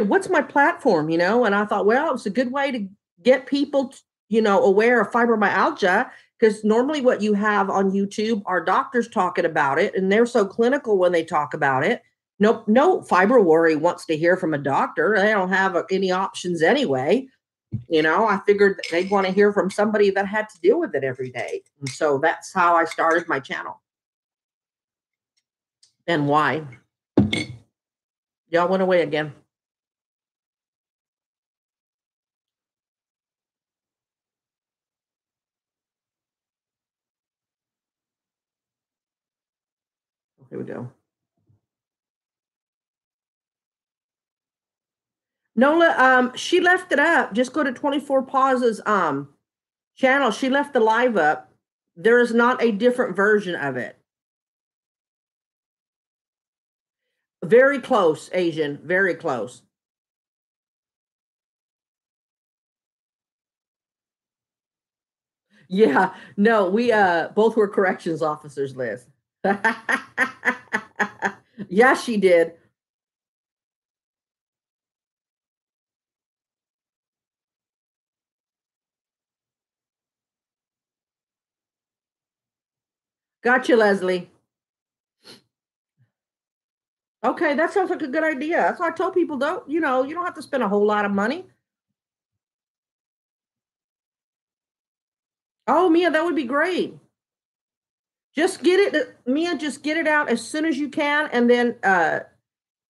A: what's my platform? And I thought, well, it's a good way to get people, aware of fibromyalgia. Because normally what you have on YouTube are doctors talking about it, and they're so clinical when they talk about it. No fibro worry wants to hear from a doctor. They don't have any options anyway. I figured they'd want to hear from somebody that had to deal with it every day. And so that's how I started my channel. And why? Y'all went away again. Here we go. Nola, she left it up. Just go to 24 Pauses channel. She left the live up. There is not a different version of it. Very close, Asian. Very close. Yeah. No, we both were corrections officers, Liz. Yeah, she did. Gotcha, Leslie. Okay, that sounds like a good idea. That's why I tell people, you don't have to spend a whole lot of money. Oh, Mia, that would be great. Just get it, Mia, just get it out as soon as you can, and then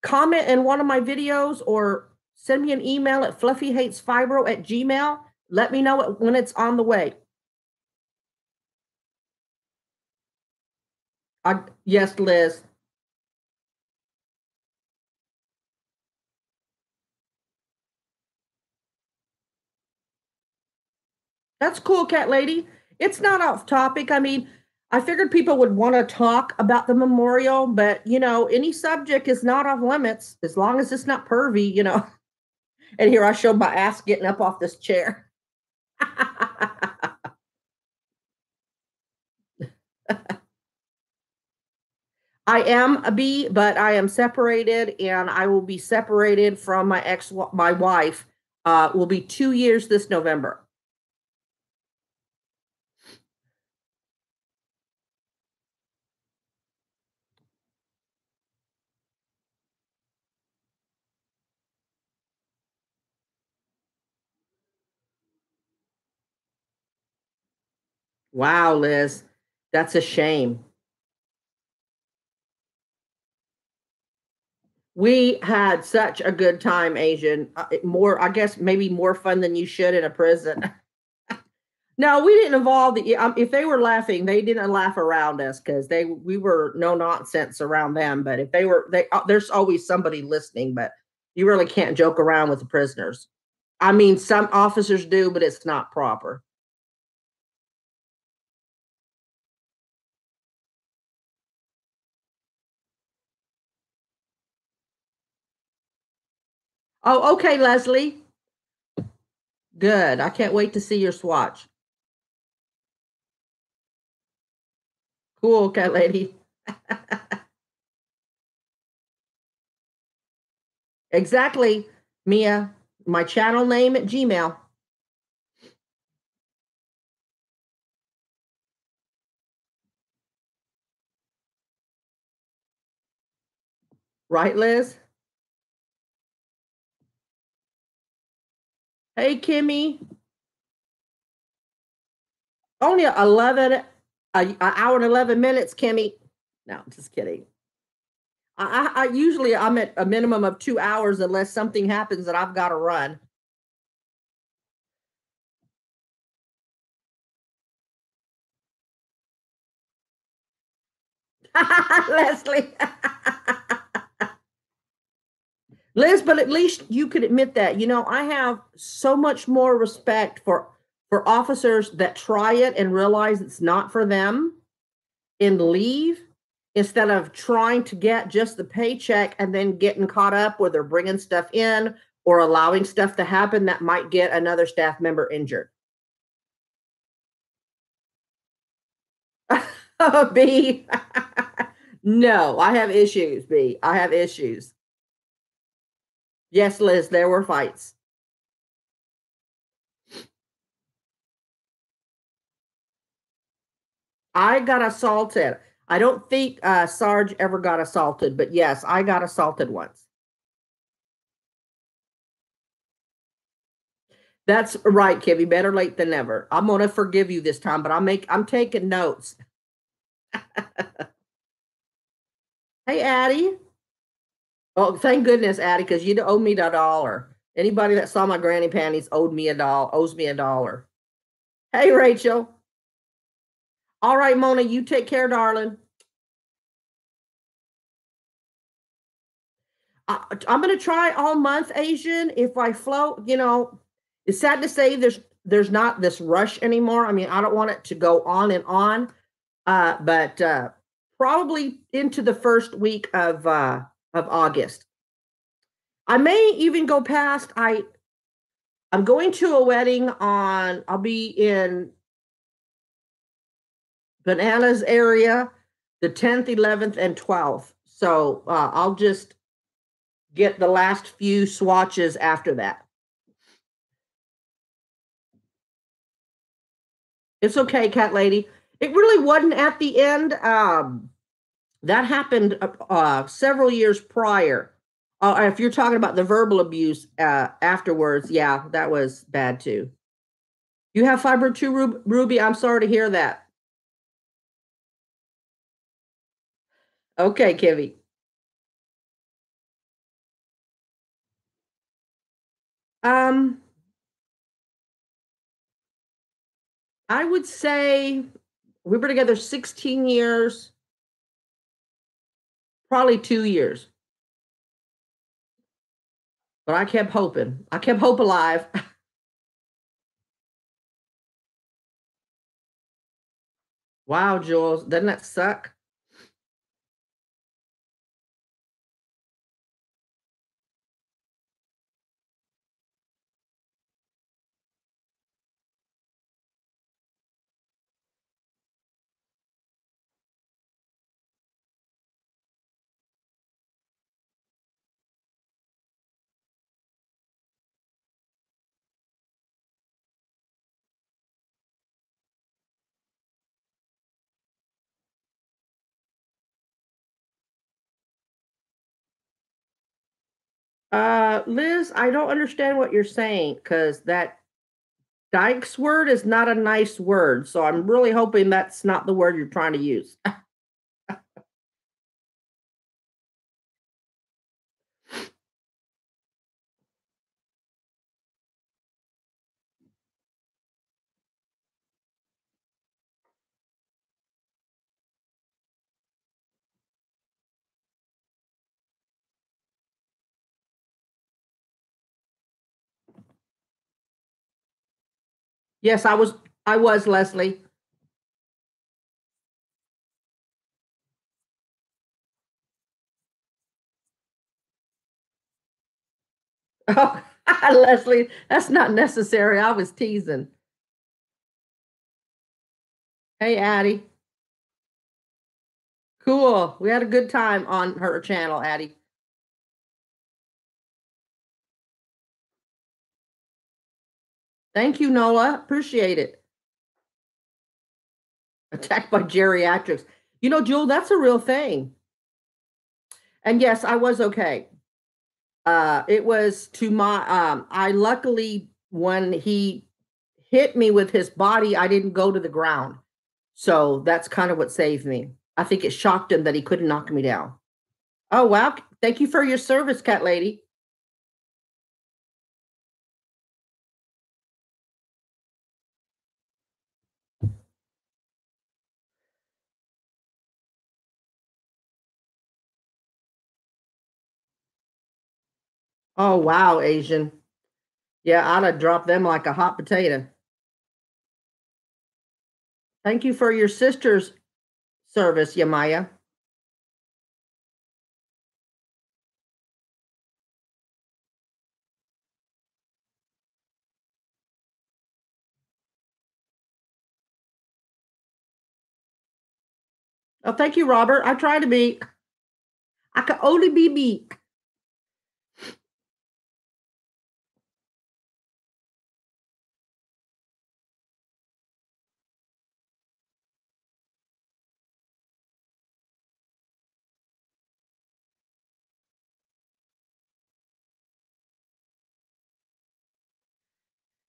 A: comment in one of my videos or send me an email at fluffyhatesfibro@gmail. Let me know when it's on the way. Yes, Liz. That's cool, cat lady. It's not off topic. I mean, I figured people would want to talk about the memorial, but any subject is not off limits as long as it's not pervy. And here I showed my ass getting up off this chair. I am a B, but I am separated, and I will be separated from my wife. Will be 2 years this November. Wow, Liz, that's a shame. We had such a good time, Asian. More, I guess, maybe more fun than you should in a prison. No, we didn't involve if they were laughing, they didn't laugh around us because we were no nonsense around them. But if there's always somebody listening, but you really can't joke around with the prisoners. I mean, some officers do, but it's not proper. Oh, okay, Leslie. Good. I can't wait to see your swatch. Cool, cat lady. Exactly, Mia. My channel name at Gmail. Right, Liz? Hey, Kimmy. Only 11, an hour and 11 minutes, Kimmy. No, just kidding. I usually I'm at a minimum of 2 hours unless something happens that I've got to run. Leslie. Liz, but at least you could admit that. You know, I have so much more respect for officers that try it and realize it's not for them and leave instead of trying to get just the paycheck and then getting caught up where they're bringing stuff in or allowing stuff to happen that might get another staff member injured. B. No, I have issues, B. I have issues. Yes, Liz, there were fights. I got assaulted. I don't think Sarge ever got assaulted, but yes, I got assaulted once. That's right, Kibby. Better late than never. I'm gonna forgive you this time, but I'm taking notes. Hey, Addie. Oh, thank goodness, Addie, because you owe me a dollar. Anybody that saw my granny panties owes me a dollar. Hey, Rachel. All right, Mona, you take care, darling. I'm going to try all month Asian. If I float, you know, it's sad to say there's not this rush anymore. I mean, I don't want it to go on and on, but probably into the first week of August. I may even go past. I'm going to a wedding on. I'll be in Bananas area the 10th, 11th, and 12th. So I'll just get the last few swatches after that. It's okay, cat lady. It really wasn't at the end. That happened several years prior. If you're talking about the verbal abuse afterwards, yeah, that was bad too. You have fibro too, Ruby. I'm sorry to hear that. Okay, Kivy. Um, I would say we were together 16 years, probably 2 years. But I kept hoping. I kept hope alive. Wow, Jules, doesn't that suck? Liz, I don't understand what you're saying because that Dykes word is not a nice word. So I'm really hoping that's not the word you're trying to use. Yes, I was Leslie. Oh, Leslie, that's not necessary. I was teasing. Hey, Addie. Cool. We had a good time on her channel, Addie. Thank you, Nola. Appreciate it. Attacked by geriatrics. You know, Jewel, that's a real thing. And yes, I was okay. It was to my I luckily when he hit me with his body, I didn't go to the ground. So that's kind of what saved me. I think it shocked him that he couldn't knock me down. Oh, wow. Thank you for your service, cat lady. Oh, wow, Asian. Yeah, I'd have dropped them like a hot potato. Thank you for your sister's service, Yamaya. Oh, thank you, Robert. I try to be. I can only be me.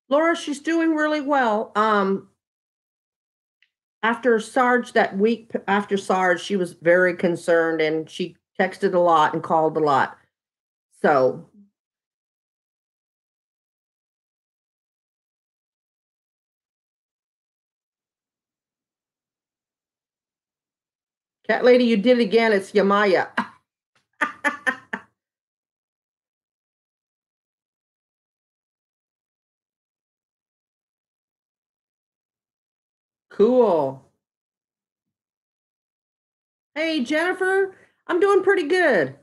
A: Laura, she's doing really well. After Sarge, that week after Sarge, she was very concerned and she texted a lot and called a lot. So, cat lady, you did it again. It's Yamaya. Cool. Hey, Jennifer, I'm doing pretty good.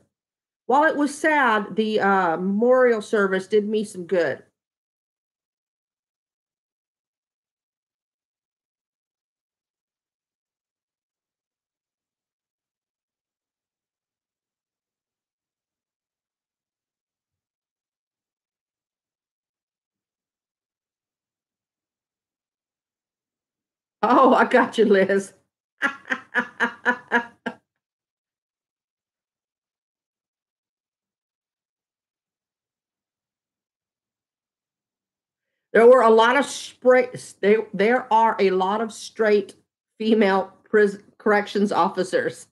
A: While it was sad, the memorial service did me some good. Oh, I got you, Liz. There were a lot of straight. There are a lot of straight female corrections officers.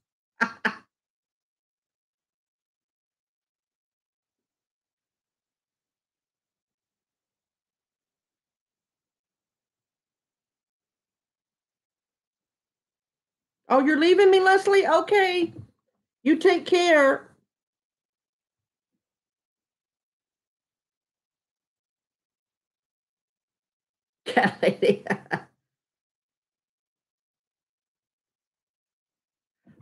A: Oh, you're leaving me, Leslie? Okay. You take care. Cat lady.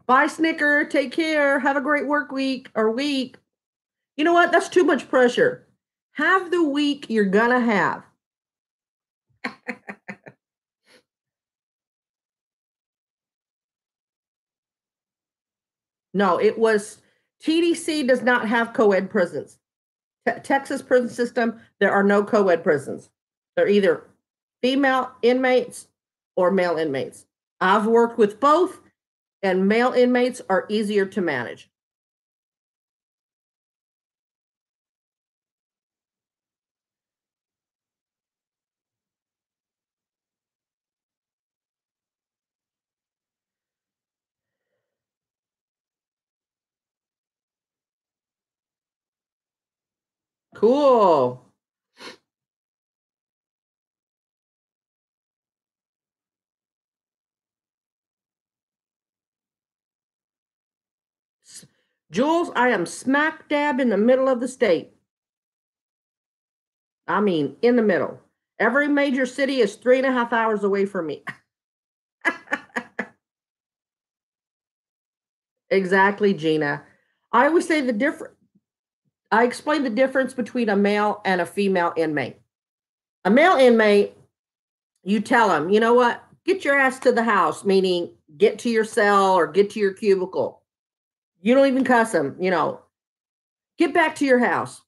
A: Bye, Snicker. Take care. Have a great work week or week. You know what? That's too much pressure. Have the week you're going to have. No, it was TDC does not have co ed prisons. Texas prison system, there are no co ed prisons. They're either female inmates or male inmates. I've worked with both, and male inmates are easier to manage. Cool. Jules, I am smack dab in the middle of the state. I mean, in the middle. Every major city is 3.5 hours away from me. Exactly, Gina. I always say the difference. I explain the difference between a male and a female inmate. A male inmate, you tell him, you know what? Get your ass to the house, meaning get to your cell or get to your cubicle. You don't even cuss them, get back to your house.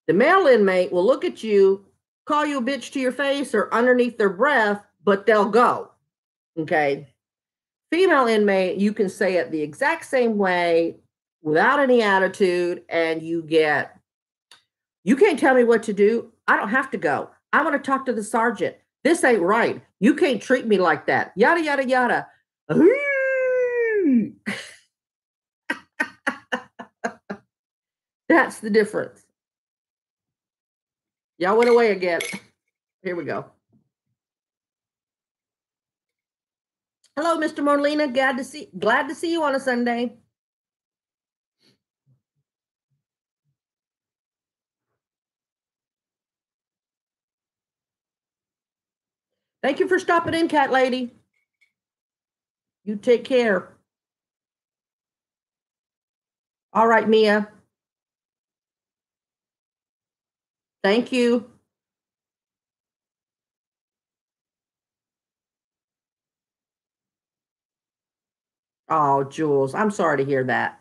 A: The male inmate will look at you, call you a bitch to your face or underneath their breath, but they'll go. Okay. Female inmate, you can say it the exact same way without any attitude, and you can't tell me what to do. I don't have to go. I want to talk to the sergeant. This ain't right. You can't treat me like that. Yada, yada, yada. That's the difference. Y'all went away again. Here we go. Hello, Mr. Molina. Glad to see you on a Sunday. Thank you for stopping in, Cat Lady. You take care. All right, Mia. Thank you. Oh, Jules, I'm sorry to hear that.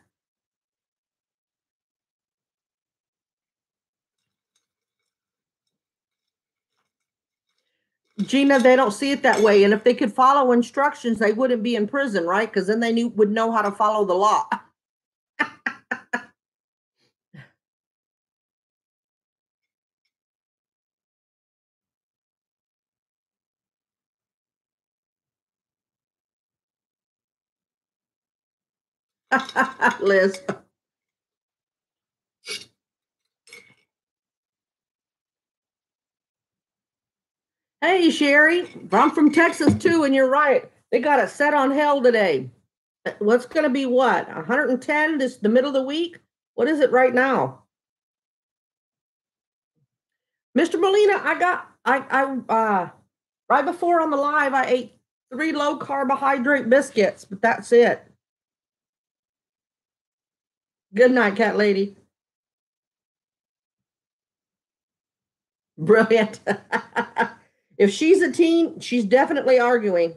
A: Gina, they don't see it that way. And if they could follow instructions, they wouldn't be in prison, right? Because then they would know how to follow the law. Liz. Hey, Sherry. I'm from Texas too, and you're right. They got it set on hell today. What's going to be what? 110 this the middle of the week? What is it right now? Mr. Molina, I right before on the live, I ate 3 low carbohydrate biscuits, but that's it. Good night, Cat Lady. Brilliant. If she's a teen, she's definitely arguing.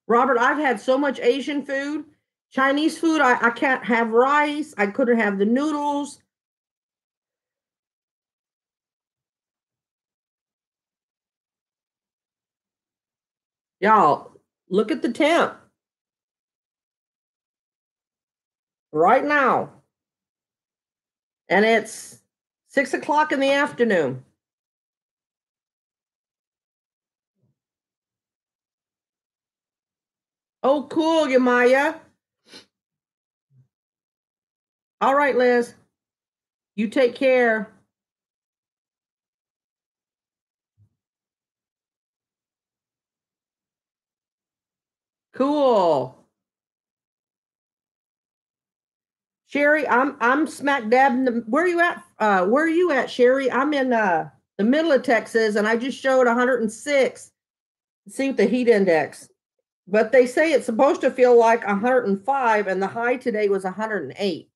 A: Robert, I've had so much Asian food, Chinese food. I can't have rice. I couldn't have the noodles. Y'all, look at the temp right now. And it's 6 o'clock in the afternoon. Oh, cool, Yamaya. All right, Liz. You take care. Cool. Sherry, I'm smack dab in the, where are you at? Where are you at, Sherry? I'm in the middle of Texas, and I just showed 106. See what the heat index. But they say it's supposed to feel like 105, and the high today was 108.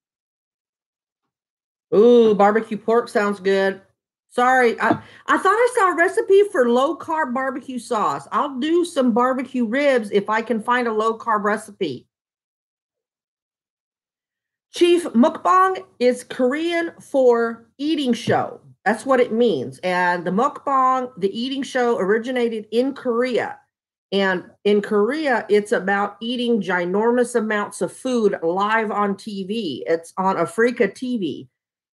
A: Ooh, barbecue pork sounds good. Sorry, I thought I saw a recipe for low carb barbecue sauce. I'll do some barbecue ribs if I can find a low carb recipe. Chief, mukbang is Korean for eating show. That's what it means. And the mukbang, the eating show, originated in Korea. And in Korea, it's about eating ginormous amounts of food live on TV. It's on Africa TV.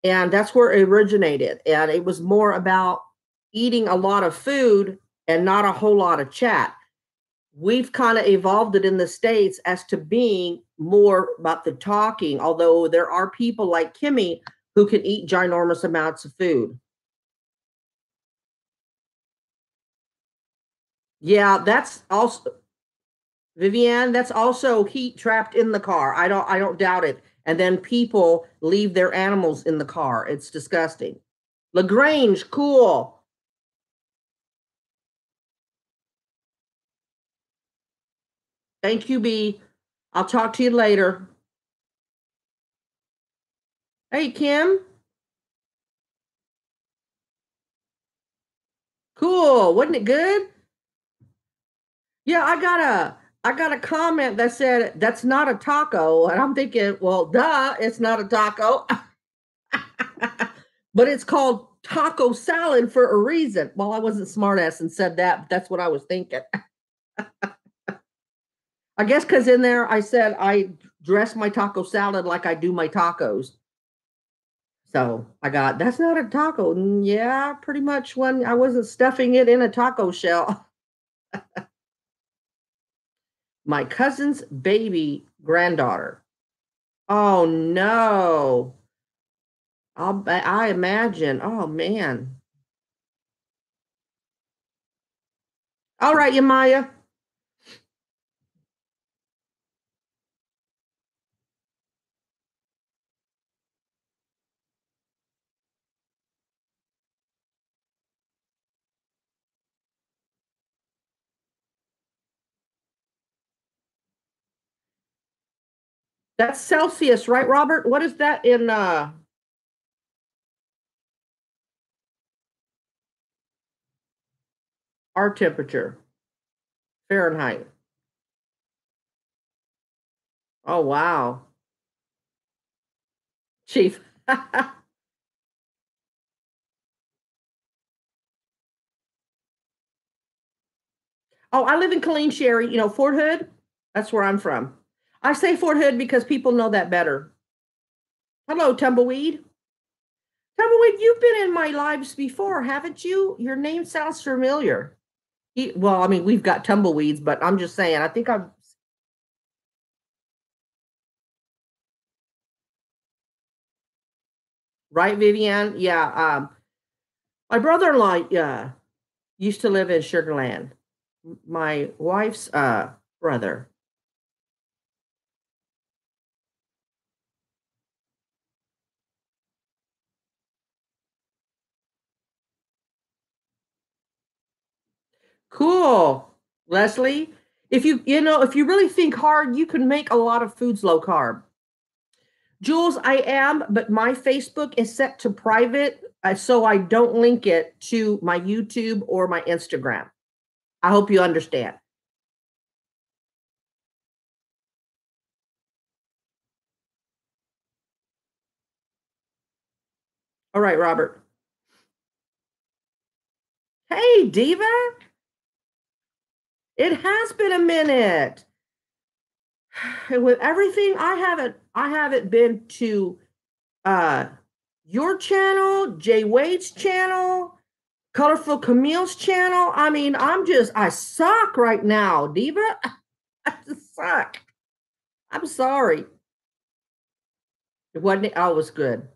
A: And that's where it originated. And it was more about eating a lot of food and not a whole lot of chat. We've kind of evolved it in the States as to being more about the talking, although there are people like Kimmy who can eat ginormous amounts of food. Yeah, that's also Vivian, that's also heat trapped in the car. I don't doubt it. And then people leave their animals in the car. It's disgusting. LaGrange, cool. Thank you, B. I'll talk to you later. Hey, Kim. Cool. Wasn't it good? Yeah, I got a comment that said that's not a taco, and I'm thinking, well, duh, it's not a taco, but it's called taco salad for a reason. Well, I wasn't smartass and said that, but that's what I was thinking. I guess because in there I said I dress my taco salad like I do my tacos. So I got, that's not a taco. Yeah, pretty much when I wasn't stuffing it in a taco shell. My cousin's baby granddaughter. Oh no. I imagine. Oh man. All right, Yamaya. That's Celsius, right, Robert? What is that in our temperature? Fahrenheit. Oh wow. Chief. Oh, I live in Killeen, Sherry. You know, Fort Hood. That's where I'm from. I say Fort Hood because people know that better. Hello, Tumbleweed. Tumbleweed, you've been in my lives before, haven't you? Your name sounds familiar. Well, I mean, we've got tumbleweeds, but I'm just saying, I think I'm right, Vivian. Yeah. My brother-in-law used to live in Sugarland. My wife's brother. Cool. Leslie, if you really think hard, you can make a lot of foods low carb. Jules, I am, but my Facebook is set to private, so I don't link it to my YouTube or my Instagram. I hope you understand. All right, Robert. Hey, Diva. It has been a minute. And with everything, I haven't been to uh your channel, Jay Wade's channel, Colorful Camille's channel. I mean, I suck right now, Diva. I just suck. I'm sorry. It wasn't, I was good.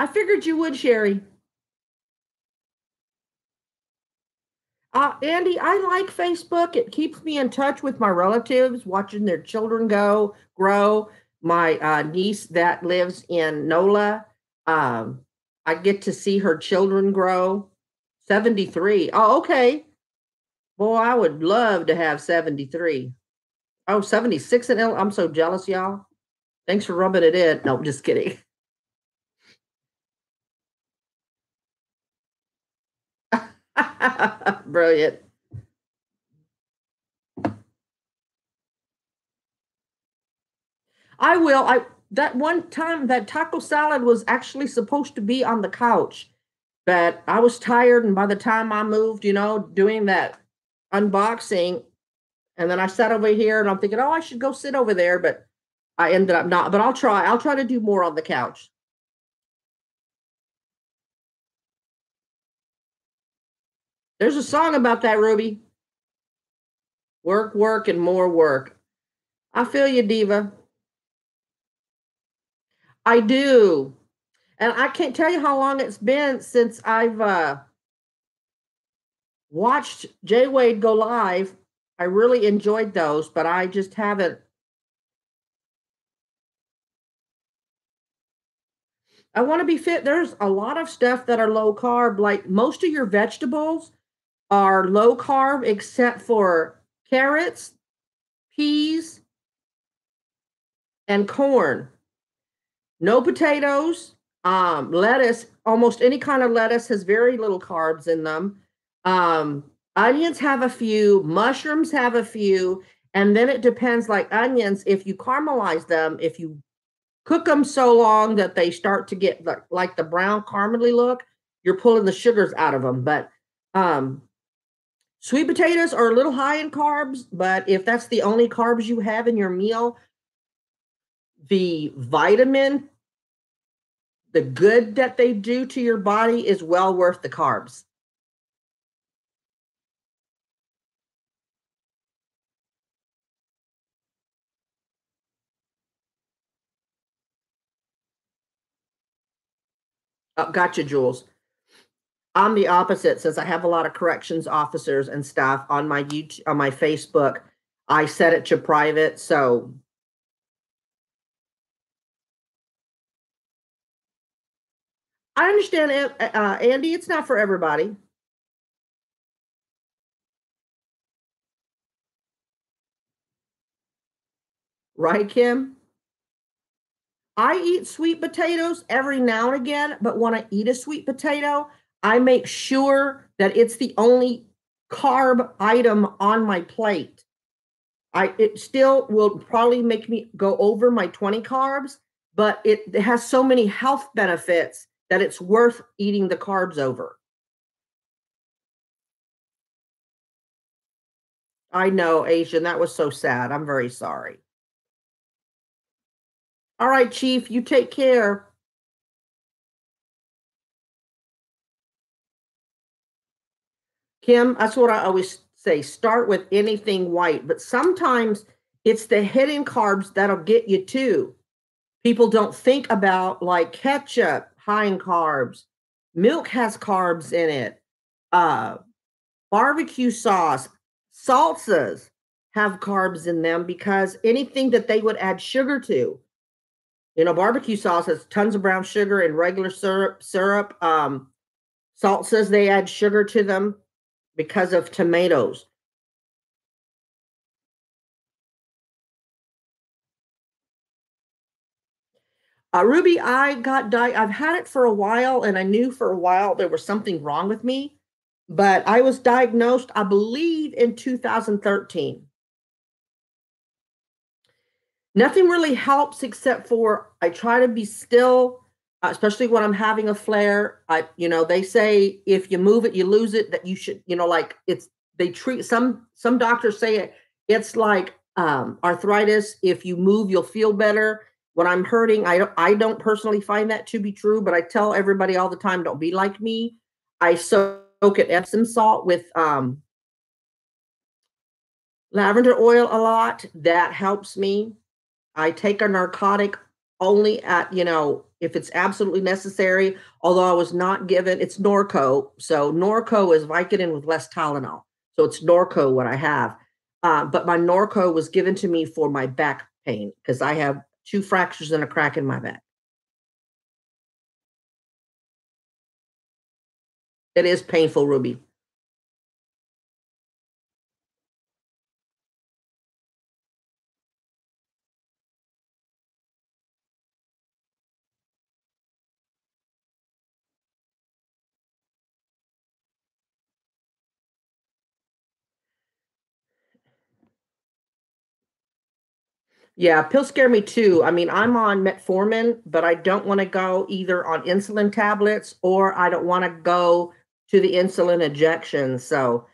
A: I figured you would, Sherry. Andy, I like Facebook. It keeps me in touch with my relatives, watching their children grow. My niece that lives in NOLA, I get to see her children grow. 73. Oh, okay. Boy, I would love to have 73. Oh, 76 and I'm so jealous, y'all. Thanks for rubbing it in. No, just kidding. Brilliant. I will. I That one time that taco salad was actually supposed to be on the couch, but I was tired, and by the time I moved, doing that unboxing, and then I sat over here, and I'm thinking, oh, I should go sit over there, but I ended up not. But I'll try. I'll try to do more on the couch. There's a song about that, Ruby. Work, work, and more work. I feel you, Diva. I do. And I can't tell you how long it's been since I've watched Jay Wade go live. I really enjoyed those, but I just haven't. I want to be fit. There's a lot of stuff that are low carb. Like most of your vegetables are low carb, except for carrots, peas, and corn. No potatoes, lettuce. Almost any kind of lettuce has very little carbs in them. Onions have a few, mushrooms have a few, and then it depends. Like onions, if you caramelize them, if you cook them so long that they start to get like the brown caramely look, you're pulling the sugars out of them. But um, Sweet potatoes are a little high in carbs, but if that's the only carbs you have in your meal, the vitamin, the good that they do to your body is well worth the carbs. Gotcha, Jules. I'm the opposite since I have a lot of corrections officers and stuff on my YouTube, on my Facebook. I set it to private, so I understand it, Andy. It's not for everybody, right, Kim? I eat sweet potatoes every now and again, but when I eat a sweet potato, I make sure that it's the only carb item on my plate. It still will probably make me go over my 20 carbs, but it has so many health benefits that it's worth eating the carbs over. I know, Asian, that was so sad. I'm very sorry. All right, Chief, you take care. Kim, that's what I always say. Start with anything white, but sometimes it's the hidden carbs that'll get you too. People don't think about like ketchup, high in carbs. Milk has carbs in it. Uh, Barbecue sauce, salsas have carbs in them because anything that they would add sugar to, barbecue sauce has tons of brown sugar and regular syrup. Salsas, they add sugar to them because of tomatoes. Ruby, I've had it for a while and I knew for a while there was something wrong with me, but I was diagnosed, I believe, in 2013. Nothing really helps except for I try to be still, especially when I'm having a flare. They say if you move it, you lose it. That you should, like they treat some doctors say it's like arthritis. If you move, you'll feel better. When I'm hurting, I don't personally find that to be true, but I tell everybody all the time, don't be like me. I soak it Epsom salt with lavender oil a lot. That helps me. I take a narcotic only if it's absolutely necessary, although I was not given, it's Norco. So Norco is Vicodin with less Tylenol. So it's Norco what I have. But my Norco was given to me for my back pain because I have two fractures and a crack in my back. It is painful, Ruby. Yeah, pills scare me too. I mean, I'm on metformin, but I don't want to go either on insulin tablets or I don't want to go to the insulin injection. So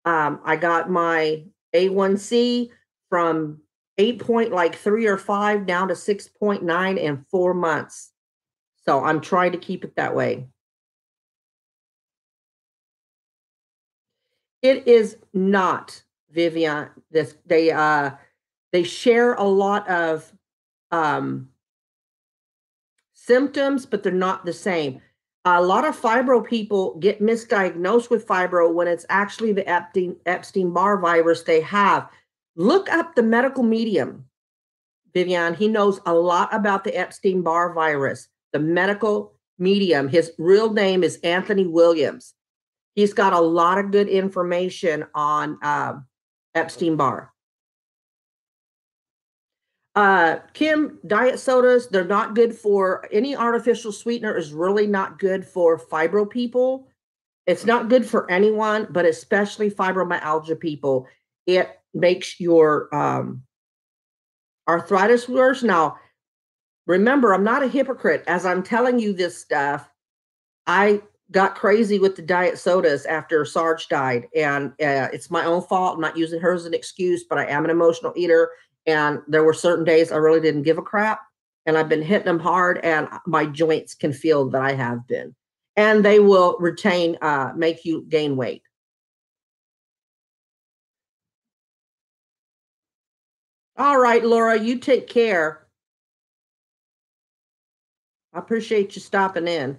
A: I got my A1C from 8 point like 3 or 5 down to 6.9 in 4 months. So I'm trying to keep it that way. It is not, Vivian. They share a lot of um symptoms, but they're not the same. A lot of fibro people get misdiagnosed with fibro when it's actually the Epstein-Barr virus they have. Look up the medical medium, Vivian. He knows a lot about the Epstein-Barr virus. The medical medium, his real name is Anthony Williams. He's got a lot of good information on Epstein-Barr. Kim, diet sodas, they're not good for any artificial sweetener is really not good for fibro people. It's not good for anyone, but especially fibromyalgia people. It makes your arthritis worse. Now, remember, I'm not a hypocrite. As I'm telling you this stuff, I got crazy with the diet sodas after Sarge died, and it's my own fault. I'm not using her as an excuse, but I am an emotional eater, and there were certain days I really didn't give a crap, and I've been hitting them hard, and my joints can feel that I have been, and they will retain, make you gain weight. All right, Laura, you take care. I appreciate you stopping in.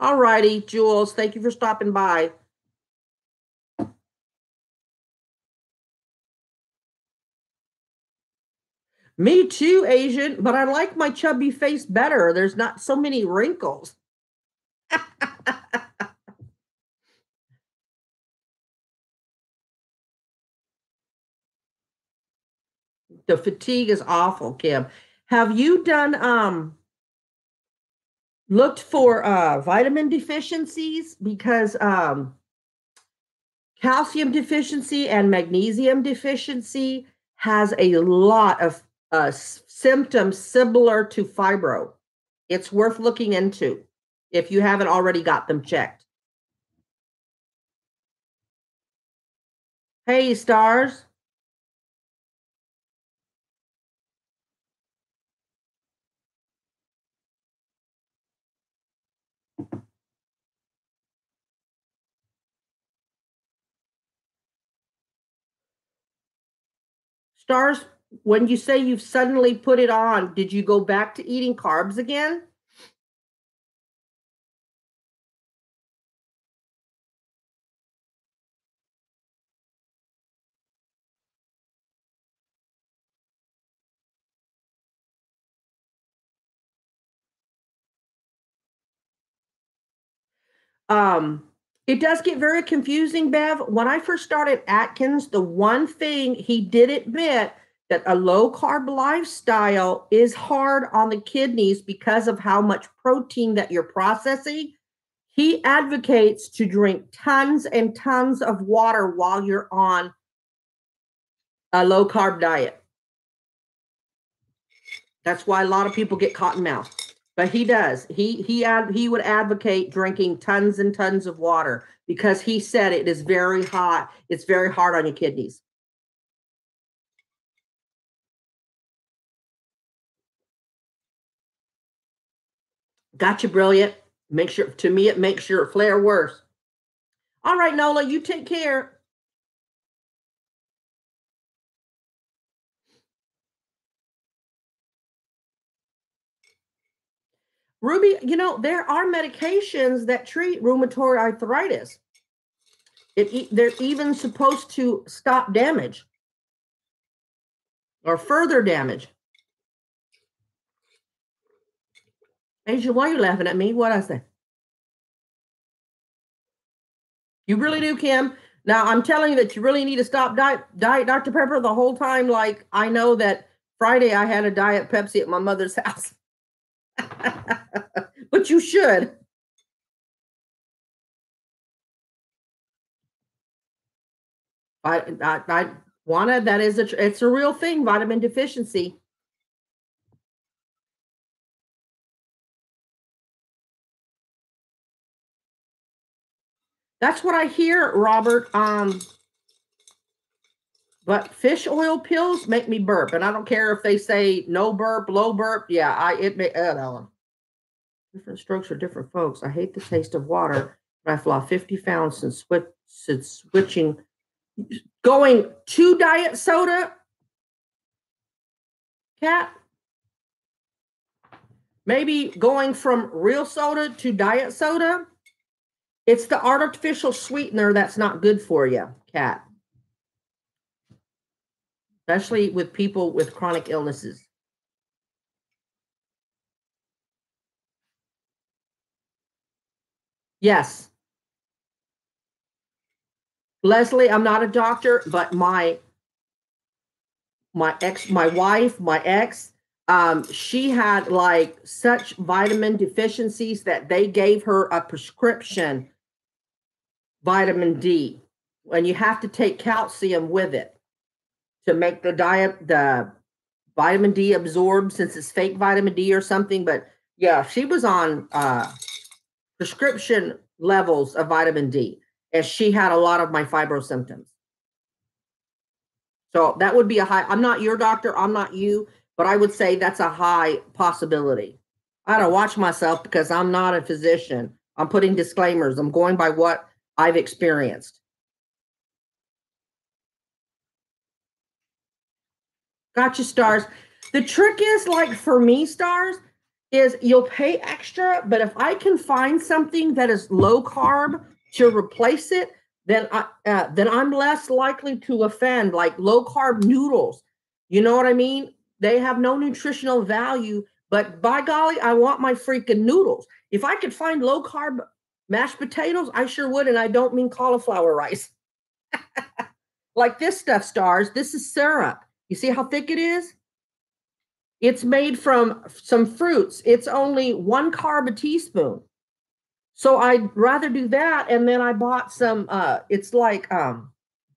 A: All righty, Jules, thank you for stopping by. Me too, Asian, but I like my chubby face better. There's not so many wrinkles. The fatigue is awful, Kim. Have you done looked for vitamin deficiencies? Because calcium deficiency and magnesium deficiency has a lot of symptoms similar to fibro. It's worth looking into if you haven't already got them checked. Hey, stars. Stars, when you say you've suddenly put it on, did you go back to eating carbs again? Um, it does get very confusing, Bev. When I first started Atkins, the one thing he did admit that a low carb lifestyle is hard on the kidneys because of how much protein that you're processing. He advocates to drink tons and tons of water while you're on a low carb diet. That's why a lot of people get cotton mouth. But he does. He would advocate drinking tons and tons of water because he said it is very hot. It's very hard on your kidneys. Gotcha, brilliant. Make sure to me it makes your flare worse. All right, Nola, you take care. Ruby, there are medications that treat rheumatoid arthritis. They're even supposed to stop damage or further damage. Asia, why are you laughing at me? What I say? You really do, Kim. Now I'm telling you that you really need to stop diet Dr. Pepper the whole time. Like I know that Friday I had a diet Pepsi at my mother's house. But you should. I wanna, that is it's a real thing, vitamin deficiency. That's what I hear, Robert. But fish oil pills make me burp, and I don't care if they say no burp, low burp. Yeah, no. Different strokes for different folks. I hate the taste of water, but I've lost 50 pounds since switching, going to diet soda. Cat, maybe going from real soda to diet soda. It's the artificial sweetener that's not good for you, Cat, especially with people with chronic illnesses. Yes. Leslie, I'm not a doctor, but my wife, my ex, she had like such vitamin deficiencies that they gave her a prescription vitamin D, and you have to take calcium with it to make the vitamin D absorbed since it's fake vitamin D or something. But yeah, she was on prescription levels of vitamin D, as she had a lot of my fibro symptoms. So that would be a high. I'm not your doctor, I'm not you, but I would say that's a high possibility. I gotta watch myself because I'm not a physician. I'm putting disclaimers. I'm going by what I've experienced. Gotcha, stars. The trick is, like for me, stars, is you'll pay extra, but if I can find something that is low carb to replace it, then I'm less likely to offend. Like low carb noodles, you know what I mean? They have no nutritional value, but by golly, I want my freaking noodles. If I could find low carb mashed potatoes, I sure would, and I don't mean cauliflower rice. Like this stuff, stars. This is syrup. You see how thick it is? It's made from some fruits. It's only 1 carb a teaspoon. So I'd rather do that. And then I bought some, it's like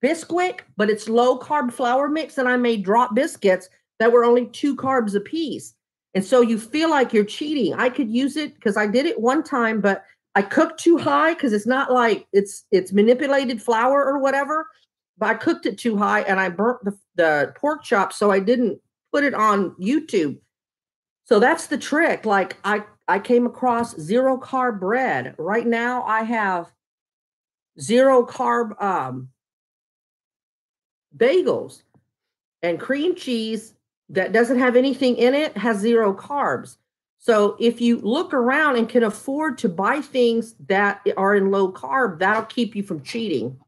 A: Bisquick, but it's low carb flour mix. And I made drop biscuits that were only 2 carbs a piece. And so you feel like you're cheating. I could use it because I did it one time, but I cooked too high because it's not like it's manipulated flour or whatever. But I cooked it too high and I burnt the pork chop. So I didn't put it on YouTube. So that's the trick. Like I came across 0 carb bread. Right now I have 0 carb bagels, and cream cheese that doesn't have anything in it has 0 carbs. So if you look around and can afford to buy things that are in low carb, that'll keep you from cheating.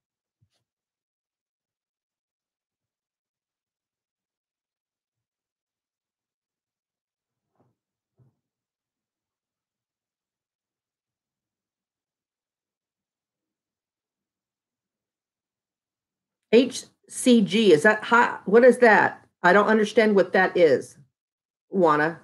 A: HCG, is that high? What is that? I don't understand what that is. Wanna.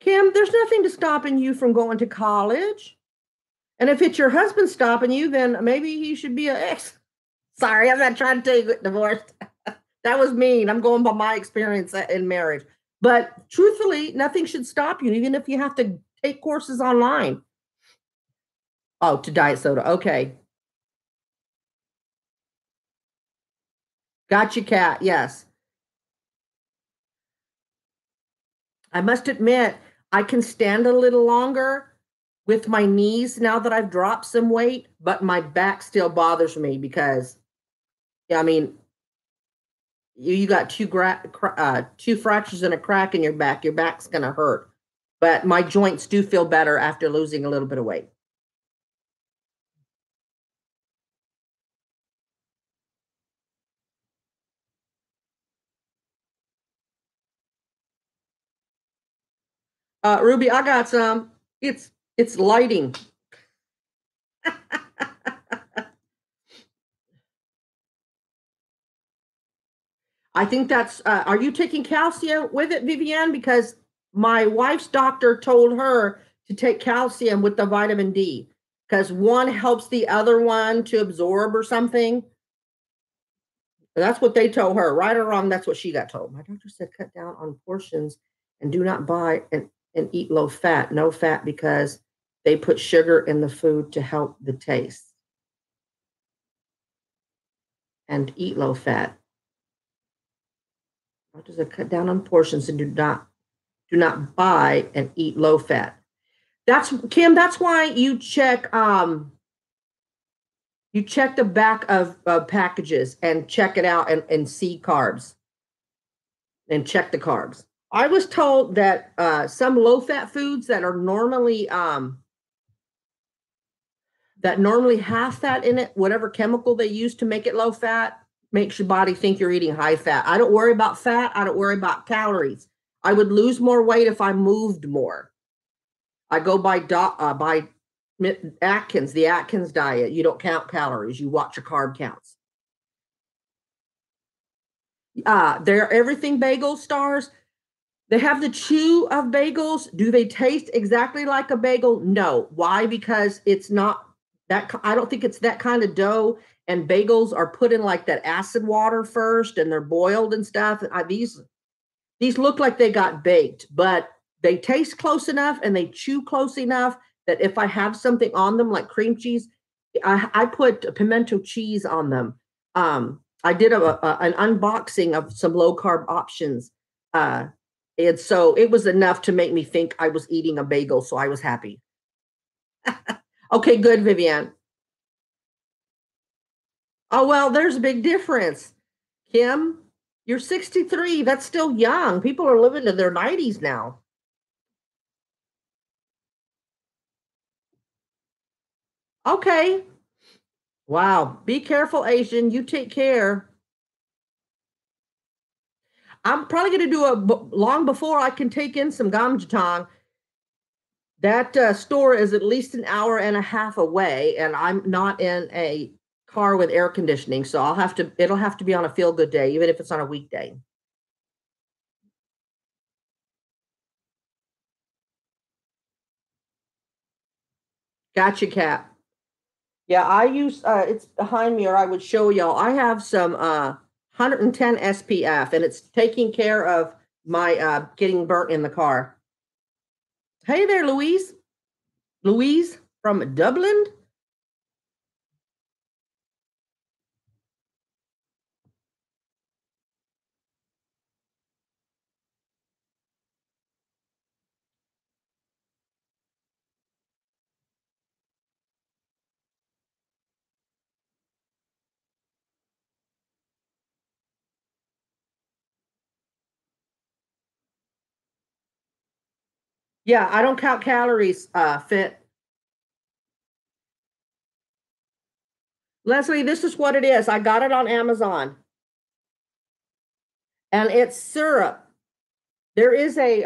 A: Kim, there's nothing to stopping you from going to college. And if it's your husband stopping you, then maybe he should be an ex. Sorry, I'm not trying to tell you get divorced. That was mean. I'm going by my experience in marriage. But truthfully, nothing should stop you, even if you have to take courses online. Oh, to diet soda. Okay. Gotcha, cat. Yes. I must admit, I can stand a little longer with my knees now that I've dropped some weight, but my back still bothers me because, yeah, I mean, you got two fractures and a crack in your back. Your back's going to hurt. But my joints do feel better after losing a little bit of weight. Ruby, I got some. It's lighting. I think that's. Are you taking calcium with it, Vivienne? Because my wife's doctor told her to take calcium with the vitamin D because one helps the other one to absorb or something. That's what they told her. Right or wrong, that's what she got told. My doctor said cut down on portions and do not buy and eat low fat, no fat, because they put sugar in the food to help the taste. And eat low fat. Doctor said cut down on portions and do not buy and eat low fat. That's Kim, that's why you check the back of packages and check it out and see carbs and check the carbs. I was told that some low-fat foods that normally have fat in it, whatever chemical they use to make it low fat, makes your body think you're eating high fat. I don't worry about fat. I don't worry about calories. I would lose more weight if I moved more. I go by Atkins, the Atkins diet. You don't count calories. You watch your carb counts. They're everything bagel stars. They have the chew of bagels. Do they taste exactly like a bagel? No. Why? Because it's not I don't think it's that kind of dough. And bagels are put in like that acid water first, and they're boiled and stuff. These look like they got baked, but they taste close enough and they chew close enough that if I have something on them like cream cheese, I put pimento cheese on them. I did an unboxing of some low carb options. Uh, and so it was enough to make me think I was eating a bagel. So I was happy. Okay, good, Vivian. Oh, well, there's a big difference. Kim, you're 63. That's still young. People are living to their 90s now. Okay. Wow. Be careful, Asian. You take care. I'm probably going to do long before I can take in some gamjatang. That store is at least an hour and a half away, and I'm not in a car with air conditioning. So it'll have to be on a feel good day, even if it's on a weekday. Gotcha, Cat. Yeah, I use it's behind me, or I would show y'all. I have some 110 SPF, and it's taking care of my getting burnt in the car. Hey there, Louise. Louise from Dublin. Yeah, I don't count calories, Fit. Leslie, this is what it is. I got it on Amazon, and it's syrup. There is a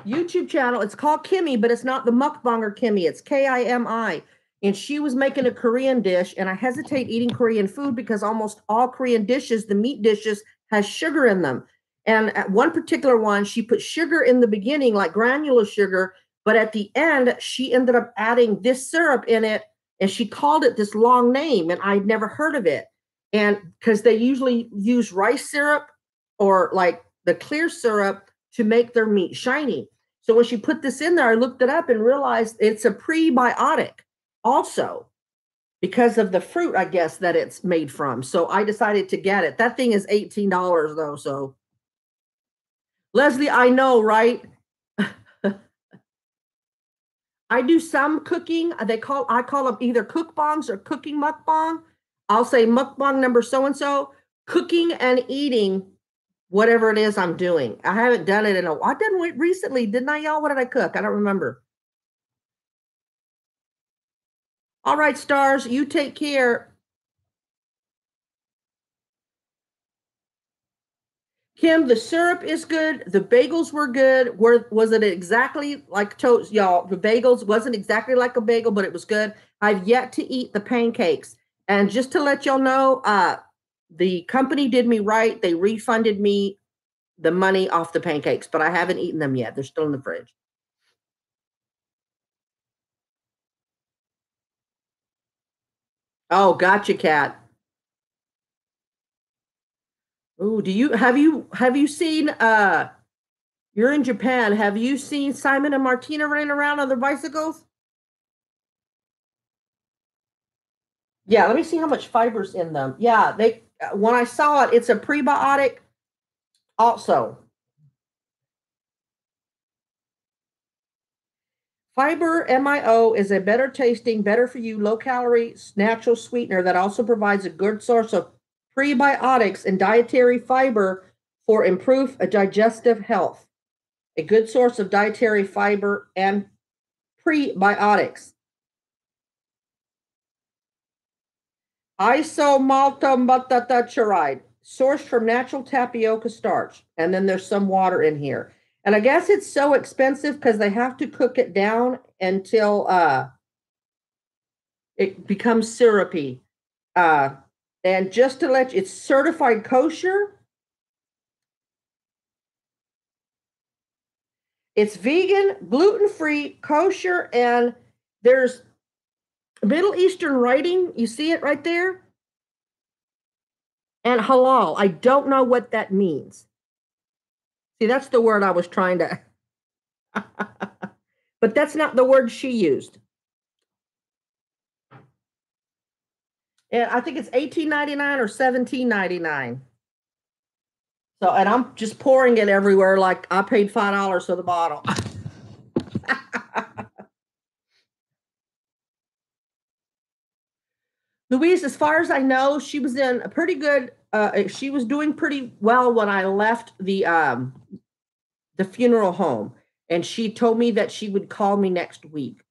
A: YouTube channel. It's called Kimmy, but it's not the mukbanger Kimmy. It's Kimi. And she was making a Korean dish, and I hesitate eating Korean food because almost all Korean dishes, the meat dishes, has sugar in them. And at one particular one, she put sugar in the beginning, like granular sugar, but at the end, she ended up adding this syrup in it, and she called it this long name, and I'd never heard of it. And because they usually use rice syrup or like the clear syrup to make their meat shiny. So when she put this in there, I looked it up and realized it's a prebiotic also because of the fruit, I guess, that it's made from. So I decided to get it. That thing is $18 though. So Leslie, I know, right? I do some cooking. I call them either cookbongs or cooking mukbang. I'll say mukbang number so and so, cooking and eating whatever it is I'm doing. I haven't done it in a while. I done it recently, didn't I, y'all? What did I cook? I don't remember. All right, stars, you take care. Kim, the syrup is good. The bagels were good. Was it exactly like toast, y'all? The bagels wasn't exactly like a bagel, but it was good. I've yet to eat the pancakes. And just to let y'all know, the company did me right. They refunded me the money off the pancakes, but I haven't eaten them yet. They're still in the fridge. Oh, gotcha, Cat. Oh, do you have you seen you're in Japan. Have you seen Simon and Martina running around on their bicycles? Yeah, let me see how much fiber's in them. Yeah, they when I saw it, it's a prebiotic also. Fiber MIO is a better tasting, better for you, low calorie, natural sweetener that also provides a good source of prebiotics and dietary fiber for improved digestive health. A good source of dietary fiber and prebiotics. Isomaltomaltatacharide, sourced from natural tapioca starch. And then there's some water in here. And I guess it's so expensive because they have to cook it down until it becomes syrupy. Uh, and just to let you, it's certified kosher. It's vegan, gluten free, kosher, and there's Middle Eastern writing, you see it right there? And halal, I don't know what that means. See, that's the word I was trying to, but that's not the word she used. And I think it's $18.99 or $17.99. So, and I'm just pouring it everywhere like I paid $5 for the bottle. Louise, as far as I know, she was in a pretty good. She was doing pretty well when I left the funeral home, and she told me that she would call me next week.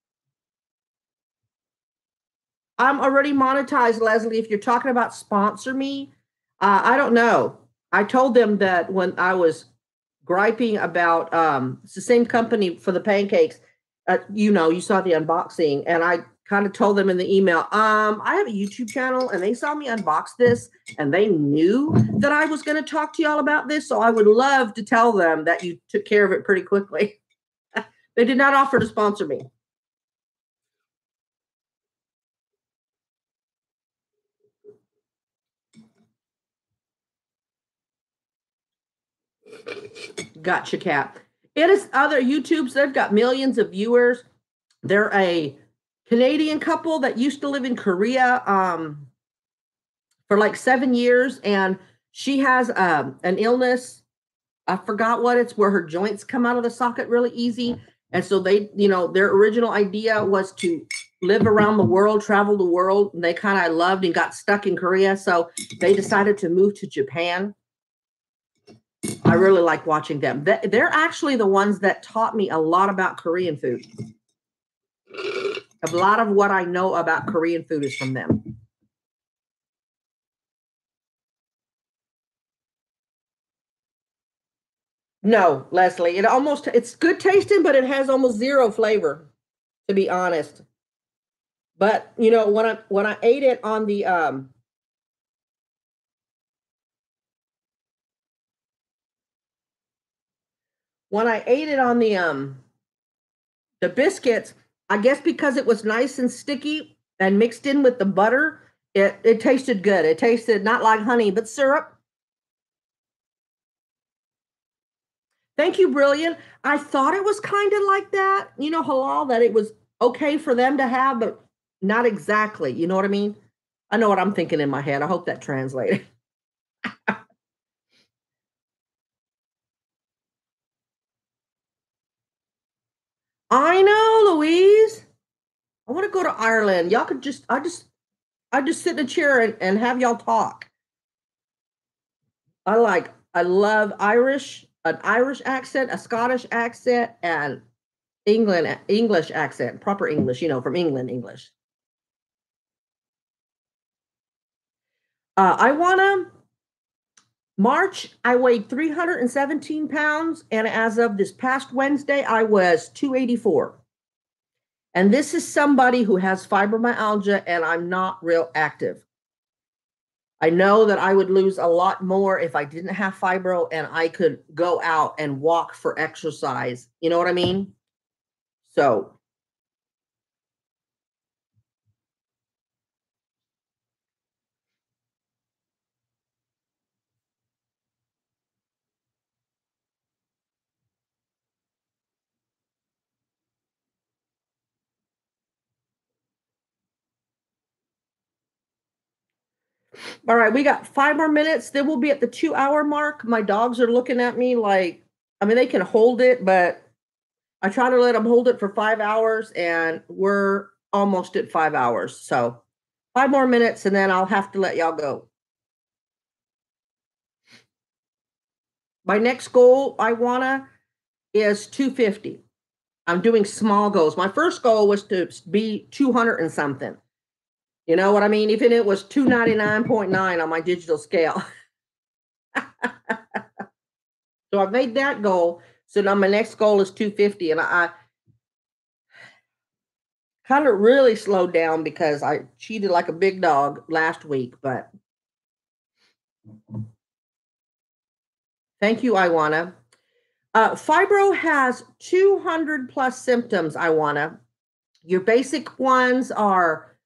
A: I'm already monetized, Leslie. If you're talking about sponsor me, I don't know. I told them that when I was griping about it's the same company for the pancakes. You saw the unboxing, and I kind of told them in the email, I have a YouTube channel, and they saw me unbox this, and they knew that I was going to talk to y'all about this. So I would love to tell them that you took care of it pretty quickly. They did not offer to sponsor me. Gotcha, Cat. It is other YouTubes. They've got millions of viewers. They're a Canadian couple that used to live in Korea for like 7 years, and she has an illness. I forgot what it's where her joints come out of the socket really easy. And so they, their original idea was to live around the world, travel the world. And they kind of loved and got stuck in Korea. So they decided to move to Japan. I really like watching them. They're actually the ones that taught me a lot about Korean food. A lot of what I know about Korean food is from them. No, Leslie, it's good tasting, but it has almost zero flavor, to be honest. But when I ate it on the when I ate it on the biscuits, I guess because it was nice and sticky and mixed in with the butter, it tasted good. It tasted not like honey, but syrup. Thank you, Brilliant. I thought it was kind of like that, halal, that it was okay for them to have, but not exactly. You know what I mean? I know what I'm thinking in my head. I hope that translated. I know, Louise. I want to go to Ireland. Y'all could I just sit in a chair and have y'all talk. I love an Irish accent, a Scottish accent, and English accent, proper English, from England English. I wanna March, I weighed 317 pounds, and as of this past Wednesday, I was 284. And this is somebody who has fibromyalgia, and I'm not real active. I know that I would lose a lot more if I didn't have fibro and I could go out and walk for exercise. You know what I mean? So, all right, we got 5 more minutes. Then we'll be at the 2 hour mark. My dogs are looking at me like, I mean, they can hold it, but I try to let them hold it for 5 hours, and we're almost at 5 hours. So 5 more minutes, and then I'll have to let y'all go. My next goal I wanna is 250. I'm doing small goals. My first goal was to be 200 and something. You know what I mean? Even it was 299.9 on my digital scale. So I've made that goal. So now my next goal is 250. And I kind of really slowed down because I cheated like a big dog last week. But thank you, Iwana. Fibro has 200 plus symptoms, Iwana. Your basic ones are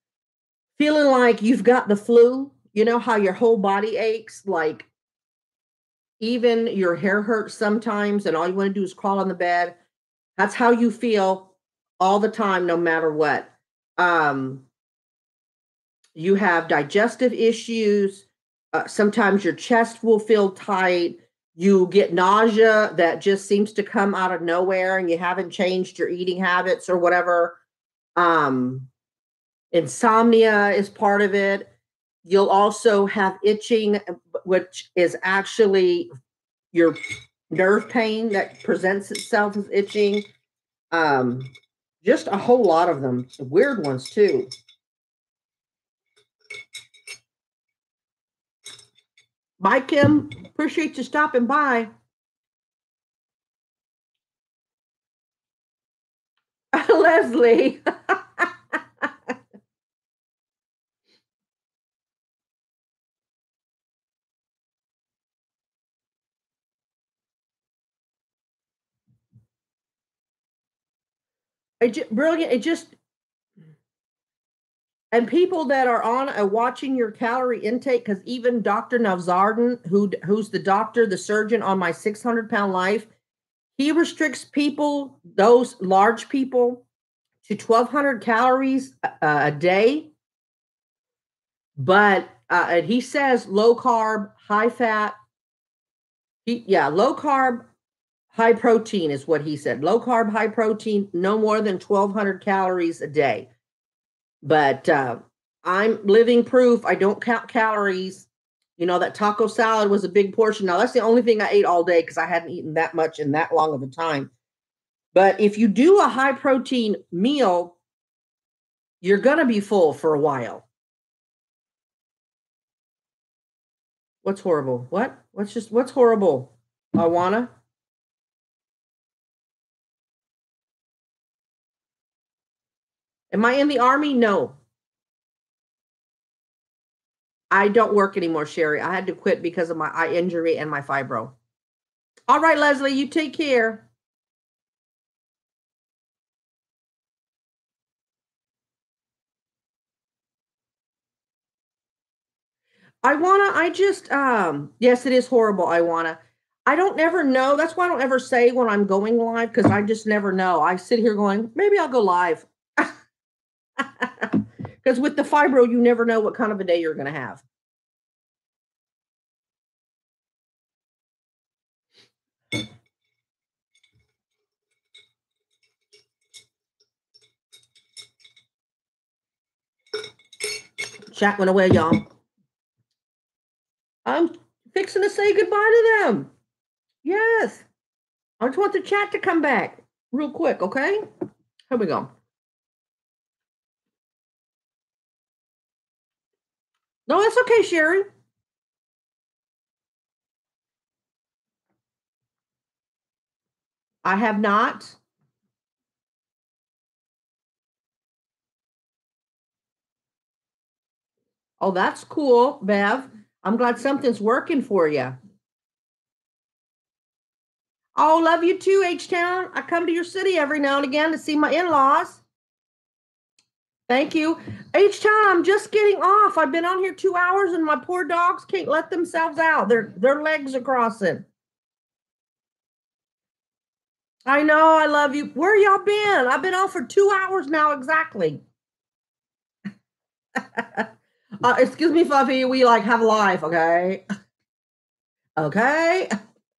A: feeling like you've got the flu, you know how your whole body aches, like even your hair hurts sometimes, and all you want to do is crawl on the bed. That's how you feel all the time, no matter what. Um, you have digestive issues. Sometimes your chest will feel tight. You get nausea that just seems to come out of nowhere, and you haven't changed your eating habits or whatever. Um, Insomnia is part of it. You'll also have itching, which is actually your nerve pain that presents itself as itching. Um, just a whole lot of them, weird ones too. Bye, Kim. Appreciate you stopping by. Leslie. Brilliant. It just, and people that are on watching your calorie intake, because even Dr. Navzardan, who's the doctor, the surgeon on my 600-pound life, he restricts people, those large people, to 1,200 calories a day. But and he says low carb, high fat. Low carb, high protein is what he said. Low carb, high protein, no more than 1,200 calories a day. But I'm living proof. I don't count calories. You know, that taco salad was a big portion. Now, that's the only thing I ate all day because I hadn't eaten that much in that long of a time. But if you do a high protein meal, you're going to be full for a while. What's horrible? What's horrible? Awana? Am I in the army? No. I don't work anymore, Sherry. I had to quit because of my eye injury and my fibro. All right, Leslie, you take care. Yes, it is horrible. I don't ever know. That's why I don't ever say when I'm going live, because I just never know. I sit here going, maybe I'll go live. Because with the fibro, you never know what kind of a day you're going to have. Chat went away, y'all. I'm fixing to say goodbye to them. Yes. I just want the chat to come back real quick, okay? Here we go. No, that's okay, Sherry. I have not. Oh, that's cool, Bev. I'm glad something's working for you. Oh, love you too, H-Town. I come to your city every now and again to see my in-laws. Thank you. H-Town, I'm just getting off. I've been on here 2 hours and my poor dogs can't let themselves out. Their legs are crossing. I know, I love you. Where y'all been? I've been on for 2 hours now exactly. Excuse me, Fluffy. We like have life, okay? Okay.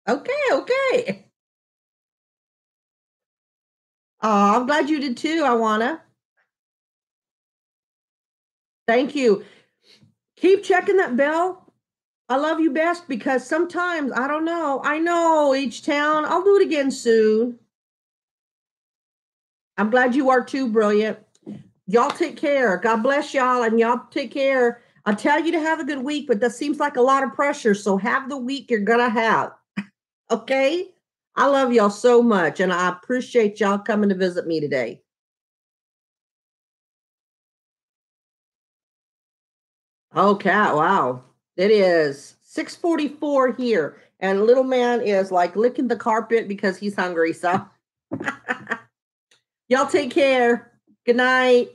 A: Okay. Oh, I'm glad you did too, I wanna. Thank you. Keep checking that bell. I love you best because sometimes I don't know. I know H-Town. I'll do it again soon. I'm glad you are too, Brilliant. Y'all take care. God bless y'all, and y'all take care. I'll tell you to have a good week, but that seems like a lot of pressure. So have the week you're gonna have. Okay? I love y'all so much, and I appreciate y'all coming to visit me today. Okay, wow. It is 6:44 here, and little man is like licking the carpet because he's hungry. So y'all take care. Good night.